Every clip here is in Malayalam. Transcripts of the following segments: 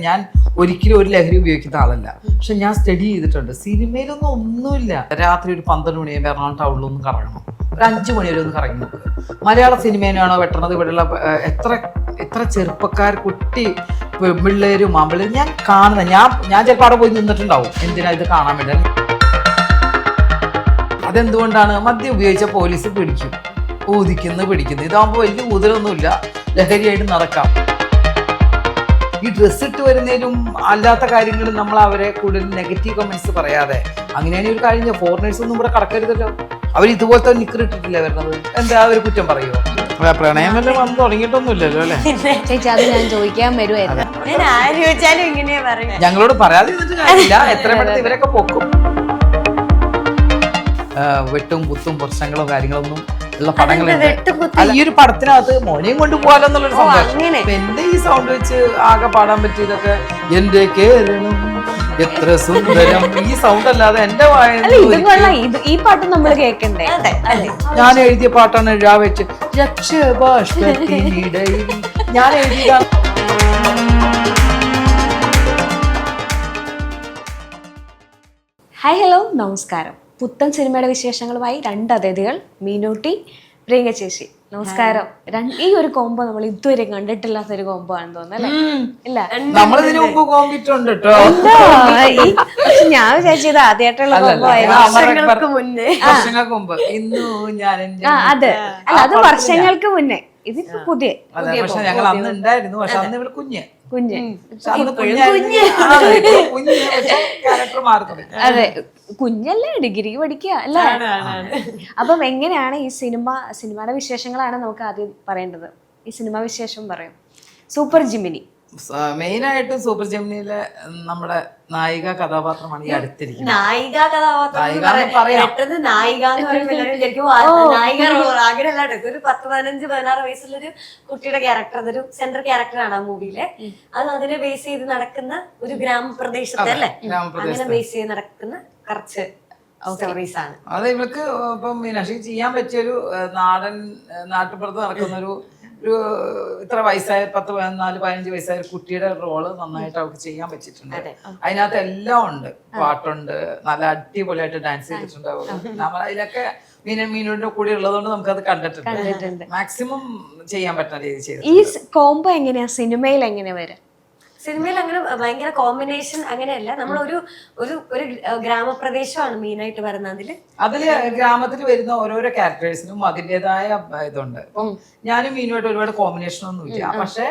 ഞാൻ ഒരിക്കലും ഒരു ലഹരി ഉപയോഗിക്കുന്ന ആളല്ല. പക്ഷെ ഞാൻ സ്റ്റഡി ചെയ്തിട്ടുണ്ട്. സിനിമയിലൊന്നും ഒന്നുമില്ല. രാത്രി ഒരു 12 മണിയാകുമ്പോൾ എറണാകുളം ടൗണിലൊന്നും കറങ്ങണം, ഒരു 5 മണി വരെ ഒന്ന് കറങ്ങി നോക്ക്. മലയാള സിനിമേനാണോ വെട്ടണത്? ഇവിടെയുള്ള എത്ര ചെറുപ്പക്കാർ, കുട്ടി പിള്ളേരും ആമ്പിള്ളേരും ഞാൻ കാണുന്ന, ഞാൻ ചിലപ്പോൾ അവിടെ പോയി നിന്നിട്ടുണ്ടാവും. എന്തിനാ ഇത് കാണാൻ വേണ്ടി? അതെന്തുകൊണ്ടാണ്? മദ്യം ഉപയോഗിച്ച പോലീസ് പിടിക്കും, പിടിക്കുന്നു. ഇതാകുമ്പോൾ വലിയ ഊതലൊന്നുമില്ല, ലഹരിയായിട്ട് നടക്കാം. ഈ ഡ്രസ്സ് ഇട്ട് വരുന്നതിലും അല്ലാത്ത കാര്യങ്ങളും നമ്മൾ അവരെ കൂടുതൽ നെഗറ്റീവ് കമന്റ്സ് പറയാതെ, അങ്ങനെയാണെങ്കിൽ ഒരു കാര്യം, ഫോറിനേഴ്സ് ഒന്നും ഇവിടെ കടക്കരുതല്ലോ. അവർ ഇതുപോലത്തെ നിക്കർ ഇട്ടിട്ടില്ല വരുന്നത്, എന്താ അവർ കുറ്റം പറയുമോ? പ്രണയം വല്ല വന്ന് തുടങ്ങിയിട്ടൊന്നുമില്ലല്ലോ അല്ലെ ചേച്ചി? അത് ഞാൻ ചോദിക്കാൻ വരുമായിരുന്നു. ഞങ്ങളോട് പറയാതെ ഇരുന്നിട്ട് കാര്യമില്ല. എത്ര പെട്ടെന്ന് ഇവരൊക്കെ പൊക്കും. വെട്ടും കുത്തും പ്രശ്നങ്ങളോ കാര്യങ്ങളൊന്നും ഉള്ള പടങ്ങളുണ്ട്. ഈ ഒരു പടത്തിനകത്ത് മോനെയും കൊണ്ട് പോകാലോ എന്നുള്ളൊരു സന്തോഷം. എന്റെ ഈ സൗണ്ട് വെച്ച് ആകെ പാടാൻ പറ്റിയതൊക്കെ എന്റെ കേരളം എത്ര സുന്ദരം, ഈ സൗണ്ട് അല്ലാതെ എന്റെ ഈ പാട്ട് നമ്മൾ കേൾക്കണ്ടേ? ഞാൻ എഴുതിയ പാട്ടാണ് വെച്ച് രക്ഷബാഷ്പത്തിനിടയിൽ ഞാൻ എഴുതിയ. ഹായ്, ഹലോ, നമസ്കാരം. പുത്തൻ സിനിമയുടെ വിശേഷങ്ങളുമായി 2 അതിഥികൾ, മീനൂട്ടി, പ്രിയങ്ക ചേച്ചി. നമസ്കാരം. ഈ ഒരു കോംബോ നമ്മൾ ഇതുവരെ കണ്ടിട്ടില്ലാത്തൊരു കോംബോ ആണെന്ന് തോന്നുന്നു, ഇല്ല? നമ്മളിതിനു മുമ്പ് കോമ്പിട്ടുണ്ട് കേട്ടോ. ഞാൻ വിചാരിച്ചത് ആദ്യമായിട്ടുള്ള കോംബോ ആയിരുന്നു. വർഷങ്ങൾക്ക് മുമ്പ്. അതെ, അല്ല, അത് വർഷങ്ങൾക്ക് മുന്നേ. ഇതിപ്പോ പുതിയ. പക്ഷെ ഞങ്ങൾ അന്ന് ഉണ്ടായിരുന്നു. പക്ഷെ അന്ന് ഇവിടെ കുഞ്ഞ്. അതെ, കുഞ്ഞല്ലേ, ഡിഗ്രി പഠിക്കുക അല്ലേ? അപ്പം എങ്ങനെയാണ് ഈ സിനിമയുടെ വിശേഷങ്ങളാണ് നമുക്ക് ആദ്യം പറയേണ്ടത്. ഈ സിനിമ വിശേഷം പറയും. സൂപ്പർ ജിമിനി, മെയിനായിട്ടും സൂപ്പർ ജെമിനിയിലെ നമ്മുടെ നായിക കഥാപാത്രമാണ് ഈ അടുത്തിരിക്കുന്നത്. നായിക കഥാപാത്രം നായിക എന്ന് പറയുമ്പോൾ ഒരു 10-15-16 വയസ്സുള്ളൊരു കുട്ടിയുടെ ക്യാരക്ടർ, അതൊരു സെൻട്രൽ ക്യാരക്ടറാണ് ആ മൂവിയിലെ. അത് അതിനെ ബേസ് ചെയ്ത് നടക്കുന്ന ഒരു ഗ്രാമപ്രദേശത്തെ അല്ലേ, അങ്ങനെ ബേസ് ചെയ്ത് നടക്കുന്ന കുറച്ച് സ്റ്റോറീസ് ആണ്. അത് ഇവൾക്ക് ഇപ്പം മീനാക്ഷി ചെയ്യാൻ പറ്റിയൊരു നാട്ടുപുറത്ത് നടക്കുന്നൊരു ഇത്ര വയസ്സായ 10-14-15 വയസ്സായ കുട്ടിയുടെ റോള് നന്നായിട്ട് അവർക്ക് ചെയ്യാൻ പറ്റിയിട്ടുണ്ട്. അതിനകത്ത് എല്ലാം ഉണ്ട്. പാട്ടുണ്ട്, നല്ല അടിപൊളിയായിട്ട് ഡാൻസ് ചെയ്തിട്ടുണ്ട്. നമ്മൾ അതിലൊക്കെ മീനൂരിന്റെ കൂടെ ഉള്ളതുകൊണ്ട് നമുക്കത് കണ്ടിട്ടുണ്ട്. മാക്സിമം ചെയ്യാൻ പറ്റുന്ന രീതി ചെയ്തു. ഈ കോംബോ എങ്ങനെയാ സിനിമയിൽ എങ്ങനെ വരാം? സിനിമയിൽ അങ്ങനെ ഭയങ്കര കോമ്പിനേഷൻ അങ്ങനെയല്ല. നമ്മൾ ഒരു ഗ്രാമപ്രദേശമാണ് മെയിനായിട്ട് വരുന്നത്. അതില് ഗ്രാമത്തിൽ വരുന്ന ഓരോരോ ക്യാരക്ടേഴ്സിനും അതിൻ്റെതായ ഇതുണ്ട്. ഇപ്പം ഞാനും മീനുമായിട്ട് ഒരുപാട് കോമ്പിനേഷൻ ഒന്നുമില്ല. പക്ഷെ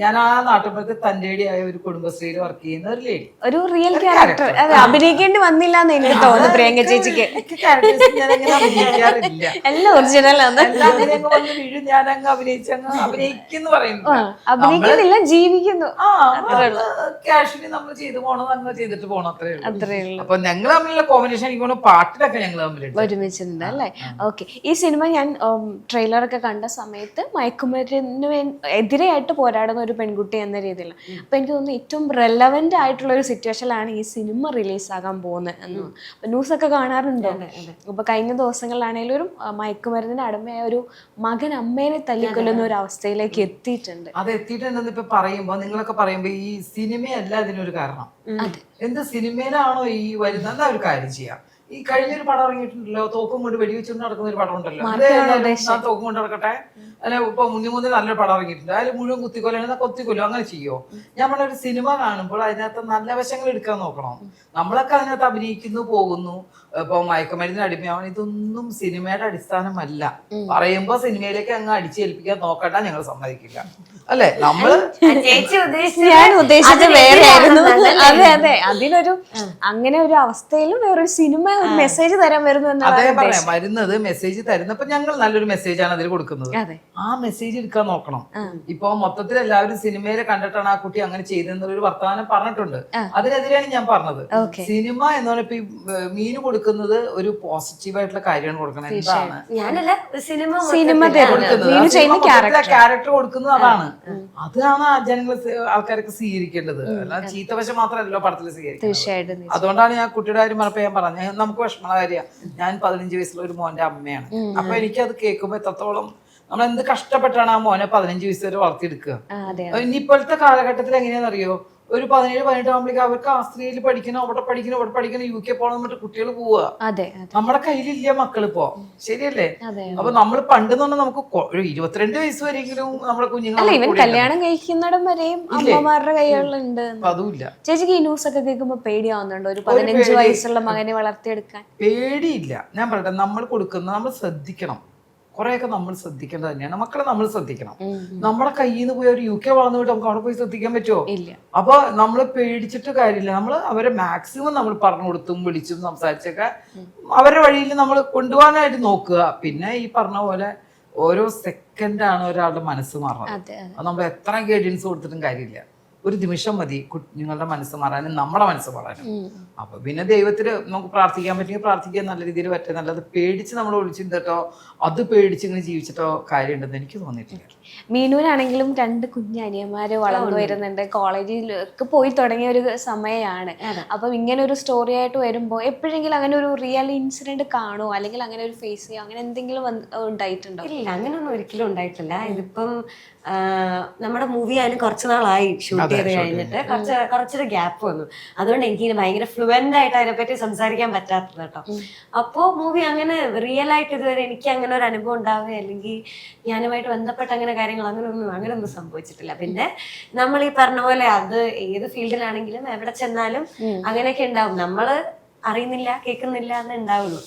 ഞാൻ ആ നാട്ടുമ്പുറത്ത് തന്റേടിയായ ഒരു കുടുംബശ്രീയിൽ വർക്ക് ചെയ്യുന്ന ഒരു ലേഡി, ഒരു റിയൽ ക്യാരക്ടർ. അഭിനയിക്കേണ്ടി വന്നില്ല എന്ന് എനിക്ക് തോന്നുന്നു പ്രിയങ്ക ചേച്ചിക്ക്. എല്ലാം ഒറിജിനൽ ആണ്. ഞാൻ അങ്ങ് അഭിനയിക്കുന്നു പറയുന്നു, അഭിനയിക്കുന്നില്ല, ജീവിക്കുന്നു. ക്യാഷിന് നമ്മൾ ചെയ്തു പോണത് അങ്ങ് ചെയ്തിട്ട് പോണം, അത്രേ ഉള്ളൂ. അപ്പൊ ഞങ്ങൾ തമ്മിലുള്ള കോമ്പിനേഷൻ എനിക്ക് തോന്നുന്നു പാട്ടിലൊക്കെ ഞങ്ങൾ തമ്മിൽ ഒരുമിച്ചിട്ടുണ്ട് അല്ലേ? ഓക്കെ. ഈ സിനിമ ഞാൻ ട്രെയിലറൊക്കെ കണ്ട സമയത്ത് മയക്കുമരുന്നിന് എതിരെയായിട്ട് പോരാടുന്ന ഒരു പെൺകുട്ടി എന്ന രീതിയിൽ, അപ്പൊ എനിക്ക് തോന്നുന്നു ഏറ്റവും റെലവെന്റ് ആയിട്ടുള്ള ഒരു സിറ്റുവേഷനിലാണ് ഈ സിനിമ റിലീസാകാൻ പോകുന്നത് എന്ന്. അപ്പൊ ന്യൂസൊക്കെ കാണാറുണ്ടോ? അപ്പൊ കഴിഞ്ഞ ദിവസങ്ങളിലാണെങ്കിലും ഒരു മയക്കുമരുന്നിന് അടിമയായ ഒരു മകൻ അമ്മേനെ തല്ലിക്കൊല്ലുന്ന ഒരു അവസ്ഥയിലേക്ക് എത്തിയിട്ടുണ്ട്. അത് എത്തിയിട്ടുണ്ടെന്ന് ഇപ്പൊ പറയുമ്പോ, നിങ്ങളൊക്കെ പറയുമ്പോ ഈ സിനിമയല്ല ഇതിനൊരു കാരണം. എന്ത് സിനിമയിലാണോ ഈ വരുന്നത് ഒരു കാര്യം ചെയ്യാം. ഈ കഴിഞ്ഞൊരു പടം ഇറങ്ങിയിട്ടുണ്ടല്ലോ, തോക്കും കൊണ്ട് വെടിവെച്ചുകൊണ്ട് നടക്കുന്ന ഒരു പടം ഉണ്ടല്ലോ. തോക്കും കൊണ്ട് നടക്കട്ടെ, അല്ലെ ഇപ്പൊ മുന്നേ നല്ലൊരു പടം ഇറങ്ങിയിട്ടുണ്ട്. അതിൽ മുഴുവൻ കുത്തിക്കൊല്ലുന്ന കൊത്തിക്കൊല്ലോ, അങ്ങനെ ചെയ്യോ? നമ്മളൊരു സിനിമ കാണുമ്പോൾ അതിനകത്ത് നല്ല വശങ്ങൾ എടുക്കാൻ നോക്കണം. നമ്മളൊക്കെ അതിനകത്ത് അഭിനയിക്കുന്നു, പോകുന്നു. ഇപ്പൊ മയക്കുമരുന്നിന് അടിമയാവണം, ഇതൊന്നും സിനിമയുടെ അടിസ്ഥാനമല്ല. പറയുമ്പോ സിനിമയിലേക്ക് അങ്ങ് അടിച്ചേൽപ്പിക്കാൻ നോക്കട്ടെ, ഞങ്ങൾ സമ്മതിക്കില്ല. അല്ലെ, നമ്മള് ഞാൻ ഉദ്ദേശിച്ചത് വേറെ ആയിരുന്നു. അതെ അതെ, അതിനൊരു അങ്ങനെ ഒരു അവസ്ഥയിലും വേറൊരു സിനിമ ഒരു മെസ്സേജ് തരാൻ വരുന്നു. അതേ പറയാം, വരുന്നത് മെസ്സേജ് തരുന്നപ്പോ ഞങ്ങൾ നല്ലൊരു മെസ്സേജാണ് അതിൽ കൊടുക്കുന്നത്. ആ മെസ്സേജ് എടുക്കാൻ നോക്കണം. ഇപ്പൊ മൊത്തത്തിൽ എല്ലാവരും സിനിമയിലെ കണ്ടിട്ടാണ് ആ കുട്ടി അങ്ങനെ ചെയ്തെന്നൊരു വർത്തമാനം പറഞ്ഞിട്ടുണ്ട്. അതിനെതിരെയാണ് ഞാൻ പറഞ്ഞത്. സിനിമ എന്ന് പറഞ്ഞാൽ ഇപ്പൊ ഈ മീന് കൊടുക്കുന്നത് ഒരു പോസിറ്റീവ് ആയിട്ടുള്ള കാര്യമാണ് കൊടുക്കുന്നത്. എന്താണ് ക്യാരക്ടർ കൊടുക്കുന്നത്, അതാണ് ജനങ്ങൾ ആൾക്കാരൊക്കെ സ്വീകരിക്കേണ്ടത്. അല്ല ചീത്തവശം മാത്രമല്ലോ പടത്തിൽ സ്വീകരിക്കുന്നത്. അതുകൊണ്ടാണ് ഞാൻ കുട്ടിയുടെ കാര്യം പറഞ്ഞപ്പോ ഞാൻ പറഞ്ഞത്, നമുക്ക് വിഷമമുള്ള കാര്യമാണ്. ഞാൻ 15 വയസ്സുള്ള ഒരു മോന്റെ അമ്മയാണ്. അപ്പൊ എനിക്കത് കേൾക്കുമ്പോ എത്രത്തോളം നമ്മൾ എന്ത് കഷ്ടപ്പെട്ടാണ് ആ മോനെ 15 വയസ്സ് വരെ വളർത്തിയെടുക്കുക. ഇനി ഇപ്പോഴത്തെ കാലഘട്ടത്തിൽ എങ്ങനെയാണെന്നറിയോ, ഒരു 17-18 ആകുമ്പോഴേക്കും അവർക്ക് ആസ്ട്രേലിയയിൽ പഠിക്കണം, അവിടെ പഠിക്കണം, ഇവിടെ പഠിക്കണം, UK പോകണം എന്നിട്ട് കുട്ടികൾ പോവുക. അതെ നമ്മുടെ കയ്യിലില്ല മക്കളിപ്പോ, ശരിയല്ലേ? അതെ. അപ്പൊ നമ്മൾ പണ്ട് എന്ന് പറഞ്ഞാൽ നമുക്ക് ഒരു 22 വയസ്സ് വരെയെങ്കിലും നമ്മുടെ അല്ല, ഇവൻ കുഞ്ഞുങ്ങൾ കല്യാണം കഴിക്കുന്നിടം വരെയും അമ്മമാരുടെ കൈകളിലുണ്ട്. അതുമില്ല. ചേച്ചിക്ക് ഈ ന്യൂസ് ഒക്കെ കേൾക്കുമ്പോ പേടിയാവുന്നുണ്ടോ ഒരു 15 വയസ്സുള്ള മകനെ വളർത്തിയെടുക്കാൻ? പേടിയില്ല. ഞാൻ പറയട്ടെ, നമ്മൾ കൊടുക്കുന്ന നമ്മൾ ശ്രദ്ധിക്കണം, കുറെയൊക്കെ നമ്മൾ ശ്രദ്ധിക്കേണ്ടത് തന്നെയാണ്. മക്കളെ നമ്മൾ ശ്രദ്ധിക്കണം. നമ്മുടെ കയ്യിൽ നിന്ന് പോയി ഒരു UK വളർന്നു വിട്ട് നമുക്ക് അവിടെ പോയി ശ്രദ്ധിക്കാൻ പറ്റുമോ? ഇല്ല. അപ്പൊ നമ്മൾ പേടിച്ചിട്ട് കാര്യമില്ല. നമ്മൾ അവരെ മാക്സിമം നമ്മൾ പറഞ്ഞു കൊടുത്തും വിളിച്ചും സംസാരിച്ചൊക്കെ അവരുടെ വഴിയിൽ നമ്മൾ കൊണ്ടുപോകാനായിട്ട് നോക്കുക. പിന്നെ ഈ പറഞ്ഞ പോലെ ഓരോ സെക്കൻഡാണ് ഒരാളുടെ മനസ്സ് മാറുന്നത്. അത് നമ്മൾ എത്ര ഗൈഡൻസ് കൊടുത്തിട്ടും കാര്യമില്ല. ഒരു നിമിഷം മതി കുഞ്ഞുങ്ങളുടെ മനസ്സ് മാറാനും നമ്മുടെ മനസ്സ് മാറാനും. അപ്പൊ പിന്നെ ദൈവത്തിന് നമുക്ക് പ്രാർത്ഥിക്കാൻ പറ്റുമെങ്കിൽ പ്രാർത്ഥിക്കാൻ നല്ല രീതിയിൽ പറ്റുക. നല്ലത് പേടിച്ച് നമ്മൾ ഒളിച്ചിട്ടോ അത് പേടിച്ച് ഇങ്ങനെ ജീവിച്ചിട്ടോ കാര്യമുണ്ടെന്ന് എനിക്ക് തോന്നിയിട്ടില്ല. മീനുവിനാണെങ്കിലും 2 കുഞ്ഞനിയന്മാര് വളർന്നു വരുന്നുണ്ട്, കോളേജിലൊക്കെ പോയി തുടങ്ങിയ ഒരു സമയമാണ്. അപ്പം ഇങ്ങനെ ഒരു സ്റ്റോറി ആയിട്ട് വരുമ്പോൾ എപ്പോഴെങ്കിലും അങ്ങനെ ഒരു റിയൽ ഇൻസിഡന്റ് കാണുമോ, അല്ലെങ്കിൽ അങ്ങനെ ഒരു ഫേസ് ചെയ്യോ, അങ്ങനെ എന്തെങ്കിലും ഉണ്ടായിട്ടുണ്ടോ? ഇല്ല, അങ്ങനെയൊന്നും ഒരിക്കലും ഉണ്ടായിട്ടില്ല. ഇതിപ്പം നമ്മുടെ മൂവി അതിന് കുറച്ച് നാളായി ഷൂട്ട് ചെയ്ത് കഴിഞ്ഞിട്ട് കുറച്ചൊരു ഗ്യാപ്പ് വന്നു. അതുകൊണ്ട് എനിക്ക് ഭയങ്കര ഫ്ലുവൻ്റ് ആയിട്ട് അതിനെപ്പറ്റി സംസാരിക്കാൻ പറ്റാത്തത് കേട്ടോ. അപ്പോൾ മൂവി അങ്ങനെ റിയൽ ആയിട്ട് ഇതുവരെ എനിക്ക് അങ്ങനെ ഒരു അനുഭവം ഉണ്ടാവുക അല്ലെങ്കിൽ ഞാനുമായിട്ട് ബന്ധപ്പെട്ട അങ്ങനെ കാര്യങ്ങൾ അങ്ങനെയൊന്നും സംഭവിച്ചിട്ടില്ല. പിന്നെ നമ്മൾ ഈ പറഞ്ഞ പോലെ അത് ഏത് ഫീൽഡിലാണെങ്കിലും എവിടെ ചെന്നാലും അങ്ങനെയൊക്കെ ഉണ്ടാവും. നമ്മള് അറിയുന്നില്ല, കേൾക്കുന്നില്ല എന്ന് ഉണ്ടാവുള്ളൂ.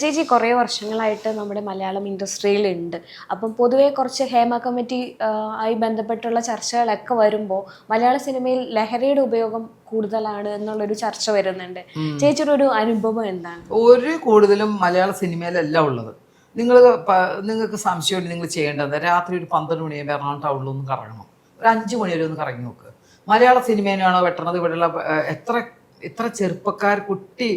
ചേച്ചി കുറേ വർഷങ്ങളായിട്ട് നമ്മുടെ മലയാളം ഇൻഡസ്ട്രിയിലുണ്ട്. അപ്പം പൊതുവെ കുറച്ച് ഹേമ കമ്മിറ്റി ആയി ബന്ധപ്പെട്ടുള്ള ചർച്ചകളൊക്കെ വരുമ്പോൾ മലയാള സിനിമയിൽ ലഹരിയുടെ ഉപയോഗം കൂടുതലാണ് എന്നുള്ളൊരു ചർച്ച വരുന്നുണ്ട്. ചേച്ചിയുടെ ഒരു അനുഭവം എന്താണ്? ഒരു കൂടുതലും മലയാള സിനിമയിലല്ല ഉള്ളത്. നിങ്ങൾക്ക് സംശയമില്ല, നിങ്ങൾ ചെയ്യേണ്ടത് രാത്രി ഒരു 12 മണിയാകുമ്പോൾ എറണാകുളം ടൗണിലൊന്ന് കറങ്ങണം. ഒരു 5 മണി വരെ ഒന്ന് കറങ്ങി നോക്ക്. മലയാള സിനിമേനാണോ വെട്ടണത്? ഇവിടെയുള്ള എത്ര ചെറുപ്പക്കാർ, കുട്ടി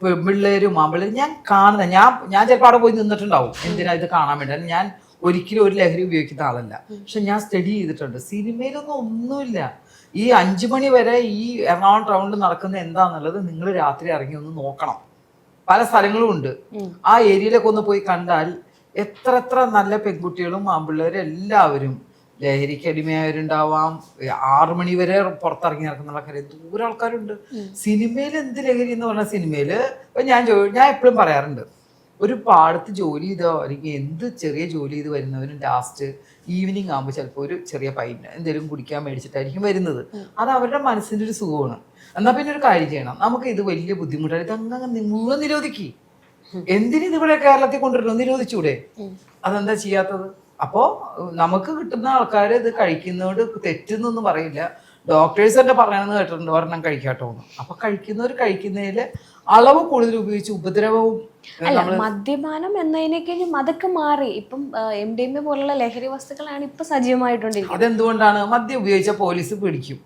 പിള്ളേരും ആമ്പിള്ളേരും ഞാൻ കാണുന്ന, ഞാൻ ചിലപ്പോൾ അവിടെ പോയി നിന്നിട്ടുണ്ടാവും. എന്തിനാ ഇത് കാണാൻ വേണ്ടി? ഞാൻ ഒരിക്കലും ഒരു ലഹരി ഉപയോഗിക്കുന്ന ആളല്ല. പക്ഷെ ഞാൻ സ്റ്റഡി ചെയ്തിട്ടുണ്ട്. സിനിമയിലൊന്നും ഒന്നുമില്ല. ഈ 5 മണി വരെ ഈ എറണാകുളം ടൗണിൽ നടക്കുന്നത് എന്താണെന്നുള്ളത് നിങ്ങൾ രാത്രി ഇറങ്ങി ഒന്ന് നോക്കണം. പല സ്ഥലങ്ങളും ഉണ്ട്. ആ ഏരിയയിലൊക്കെ ഒന്ന് പോയി കണ്ടാൽ എത്ര നല്ല പെൺകുട്ടികളും ആമ്പിള്ളേരും എല്ലാവരും ലഹരിക്ക് അടിമയായവരുണ്ടാവാം. 6 മണി വരെ പുറത്തിറങ്ങി നടക്കുന്ന ആൾക്കാർ ദൂരെ ആൾക്കാരുണ്ട്. സിനിമയിൽ എന്ത് ലഹരി എന്ന് പറഞ്ഞാൽ, സിനിമയില് ഇപ്പൊ ഞാൻ എപ്പോഴും പറയാറുണ്ട്, ഒരു പാടത്ത് ജോലി ചെയ്തോ അല്ലെങ്കിൽ എന്ത് ചെറിയ ജോലി ചെയ്ത് വരുന്നവരും ലാസ്റ്റ് ഈവനിങ് ആകുമ്പോൾ ചിലപ്പോൾ ഒരു ചെറിയ പൈന് എന്തെങ്കിലും കുടിക്കാൻ മേടിച്ചിട്ടായിരിക്കും വരുന്നത്. അത് അവരുടെ മനസ്സിൻ്റെ ഒരു സുഖമാണ്. എന്നാൽ പിന്നെ ഒരു കാര്യം ചെയ്യണം, നമുക്ക് ഇത് വലിയ ബുദ്ധിമുട്ടാണ്, ഇതങ്ങനെ മുഴുവൻ നിരോധിക്കി. എന്തിനും ഇതിവിടെ കേരളത്തിൽ കൊണ്ടുവരണം, നിരോധിച്ചൂടെ? അതെന്താ ചെയ്യാത്തത്? അപ്പോൾ നമുക്ക് കിട്ടുന്ന ആൾക്കാർ ഇത് കഴിക്കുന്നതുകൊണ്ട് തെറ്റെന്നൊന്നും പറയില്ല. ഡോക്ടേഴ്സ് തന്നെ പറയണമെന്ന് കേട്ടിട്ടുണ്ട്, ഒരെണ്ണം കഴിക്കാട്ടോ. അപ്പൊ കഴിക്കുന്നവർ കഴിക്കുന്നതിൽ അളവ് കൂടുതൽ ഉപയോഗിച്ച് ഉപദ്രവവും. അല്ല, മദ്യപാനം എന്നതിനേക്കാളും അതൊക്കെ മാറി. ഇപ്പം MDMA പോലുള്ള ലഹരി വസ്തുക്കളാണ് ഇപ്പൊ സജീവമായിട്ടോണ്ടിരിക്കുന്നത്. അതെന്തുകൊണ്ടാണ്? മദ്യം ഉപയോഗിച്ച പോലീസ് പിടിക്കും,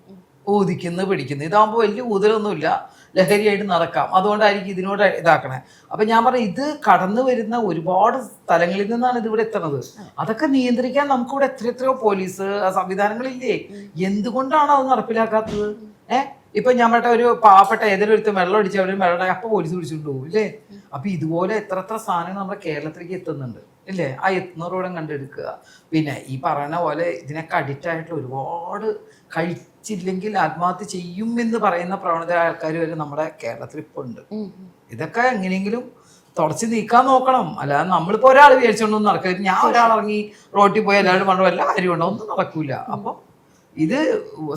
പിടിക്കുന്നു. ഇതാകുമ്പോൾ വലിയ ഊതലൊന്നുമില്ല, ലഹരിയായിട്ട് നടക്കാം. അതുകൊണ്ടായിരിക്കും ഇതിനോട് ഇതാക്കണേ. അപ്പൊ ഞാൻ പറഞ്ഞു, ഇത് കടന്നു വരുന്ന ഒരുപാട് സ്ഥലങ്ങളിൽ നിന്നാണ് ഇതിവിടെ എത്തുന്നത്. അതൊക്കെ നിയന്ത്രിക്കാൻ നമുക്കിവിടെ എത്രയോ പോലീസ് സംവിധാനങ്ങളില്ലേ? എന്തുകൊണ്ടാണ് അത് നടപ്പിലാക്കാത്തത്? ഇപ്പൊ ഞാൻ പറഞ്ഞ ഒരു പാവപ്പെട്ട ഏതെങ്കിലും ഒരുത്തും വെള്ളം അടിച്ചവരും വെള്ളം അപ്പൊ പോലീസ് പിടിച്ചുകൊണ്ട് പോകും ഇല്ലേ? അപ്പൊ ഇതുപോലെ എത്ര സാധനങ്ങൾ നമ്മുടെ കേരളത്തിലേക്ക് എത്തുന്നുണ്ട് ഇല്ലേ? ആ എത്തുന്നവരോടും കണ്ടെടുക്കുക. പിന്നെ ഈ പറയുന്ന പോലെ ഇതിനൊക്കെ അഡിക്റ്റ് ആയിട്ടുള്ള ഒരുപാട് കഴിച്ചില്ലെങ്കിൽ ആത്മഹത്യ ചെയ്യും എന്ന് പറയുന്ന പ്രവണത ആൾക്കാർ വരെ നമ്മുടെ കേരളത്തിൽ ഇപ്പൊ ഉണ്ട്. ഇതൊക്കെ എങ്ങനെയെങ്കിലും തുടച്ച് നീക്കാൻ നോക്കണം. അല്ലാതെ നമ്മളിപ്പോ ഒരാൾ വിചാരിച്ചോണ്ടൊന്നും നടക്കരുത്. ഞാൻ ഒരാളിറങ്ങി റോട്ടിൽ പോയി എല്ലാവരും പറഞ്ഞു വല്ല കാര്യമുണ്ടോ? ഒന്നും നടക്കൂല. അപ്പൊ ഇത്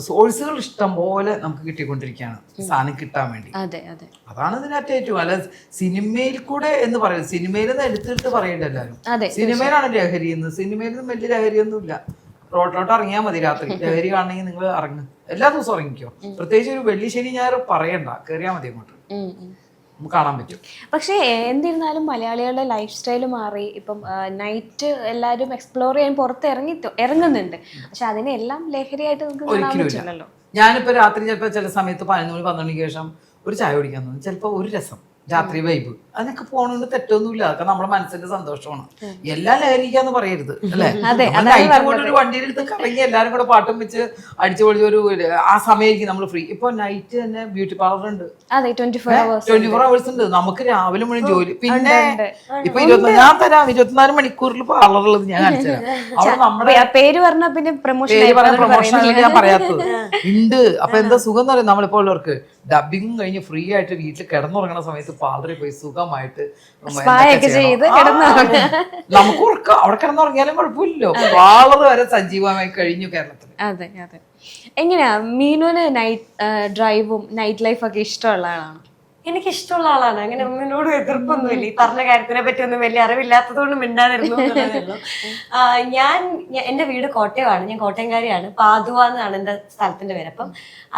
സോഴ്സുകൾ ഇഷ്ടം പോലെ നമുക്ക് കിട്ടിക്കൊണ്ടിരിക്കുകയാണ് സാധനം കിട്ടാൻ വേണ്ടി. അതാണ് ഇതിനകത്ത് ഏറ്റവും അല്ല. സിനിമയിൽ കൂടെ എന്ന് പറയുന്നത്, സിനിമയിൽ നിന്ന് എടുത്തെടുത്ത് പറയേണ്ട എല്ലാവരും സിനിമയിലാണ് ലഹരി എന്ന്. സിനിമയിൽ നിന്നും വലിയ ലഹരിയൊന്നും ഇല്ല. റോഡിലോട്ട് ഇറങ്ങിയാൽ മതി. രാത്രി ലഹരി കാണണമെങ്കിൽ നിങ്ങൾ ഇറങ്ങും, എല്ലാ ദിവസവും ഇറങ്ങിക്കോ. പ്രത്യേകിച്ച് ഒരു വെള്ളി ശനി ഞായർ പറയണ്ട, കയറിയാൽ മതി അങ്ങോട്ട്, കാണാൻ പറ്റും. പക്ഷേ എന്നിരുന്നാലും മലയാളികളുടെ ലൈഫ് സ്റ്റൈൽ മാറി. ഇപ്പം നൈറ്റ് എല്ലാവരും എക്സ്പ്ലോർ ചെയ്യാൻ പുറത്ത് ഇറങ്ങുന്നുണ്ട്. പക്ഷെ അതിനെല്ലാം ലഹരിയായിട്ട് ഒരിക്കലും. ഞാനിപ്പോ രാത്രി ചിലപ്പോൾ ചില സമയത്ത് 11 മണി 12 മണിക്ക് ശേഷം ഒരു ചായ കുടിക്കാൻ തോന്നും. ചിലപ്പോൾ ഒരു രസം രാത്രി വൈബ്, അതിനൊക്കെ പോകണമെന്ന് തെറ്റൊന്നുമില്ല. അതൊക്കെ നമ്മുടെ മനസ്സിന്റെ സന്തോഷമാണ്. എല്ലാം ലഹരിക്കാന്ന് പറയരുത് അല്ലെ. ഒരു വണ്ടിയിലെടുത്ത് കറങ്ങി എല്ലാരും കൂടെ പാട്ടും വെച്ച് അടിച്ചു പൊളിച്ച് ഒരു ആ സമയമായിരിക്കും നമ്മൾ ഫ്രീ. ഇപ്പൊ നൈറ്റ് തന്നെ ബ്യൂട്ടി പാർലർ ഉണ്ട്, 24 hours ഉണ്ട്. നമുക്ക് രാവിലെ മുഴുവൻ ജോലി. പിന്നെ ഇപ്പൊ ഞാൻ തരാം 24 മണിക്കൂറിൽ പാർലറുള്ളത് ഞാൻ കാണിച്ചു തരാം. അവിടെ നമ്മുടെ പേര് പറഞ്ഞ പിന്നെ പ്രൊമോഷൻ ഞാൻ പറയാത്തത് ഉണ്ട്. അപ്പൊ എന്താ സുഖം എന്ന് പറയുന്നത്, നമ്മളിപ്പോ ഉള്ളവർക്ക് ഡബിങ് കഴിഞ്ഞ് ഫ്രീ ആയിട്ട് വീട്ടിൽ കിടന്നുറങ്ങുന്ന സമയത്ത് പാർലറിൽ പോയി സുഖമായിട്ട് നമുക്ക് ഉറക്കാം. അവിടെ കിടന്നുറങ്ങിയാലും കുഴപ്പമില്ലല്ലോ. പാർലർ വരെ സജീവമായി കഴിഞ്ഞു കേരളത്തിൽ. അതെ അതെ. എങ്ങനെയാ മീനുവിന് നൈറ്റ് ഡ്രൈവും നൈറ്റ് ലൈഫ് ഒക്കെ ഇഷ്ടമുള്ള ആളാണ്? എനിക്ക് ഇഷ്ടമുള്ള ആളാണ്. അങ്ങനെ ഒന്നിനോട് എതിർപ്പൊന്നുമില്ല. ഈ പറഞ്ഞ കാര്യത്തിനെ പറ്റി ഒന്നും വലിയ അറിവില്ലാത്തതുകൊണ്ട് മിണ്ടാതിരുന്നു. ഞാൻ എന്റെ വീട് കോട്ടയമാണ്. ഞാൻ കോട്ടയംകാരിയാണ്. പാതുവ എന്നാണ് എന്റെ സ്ഥലത്തിന്റെ പേര്. അപ്പം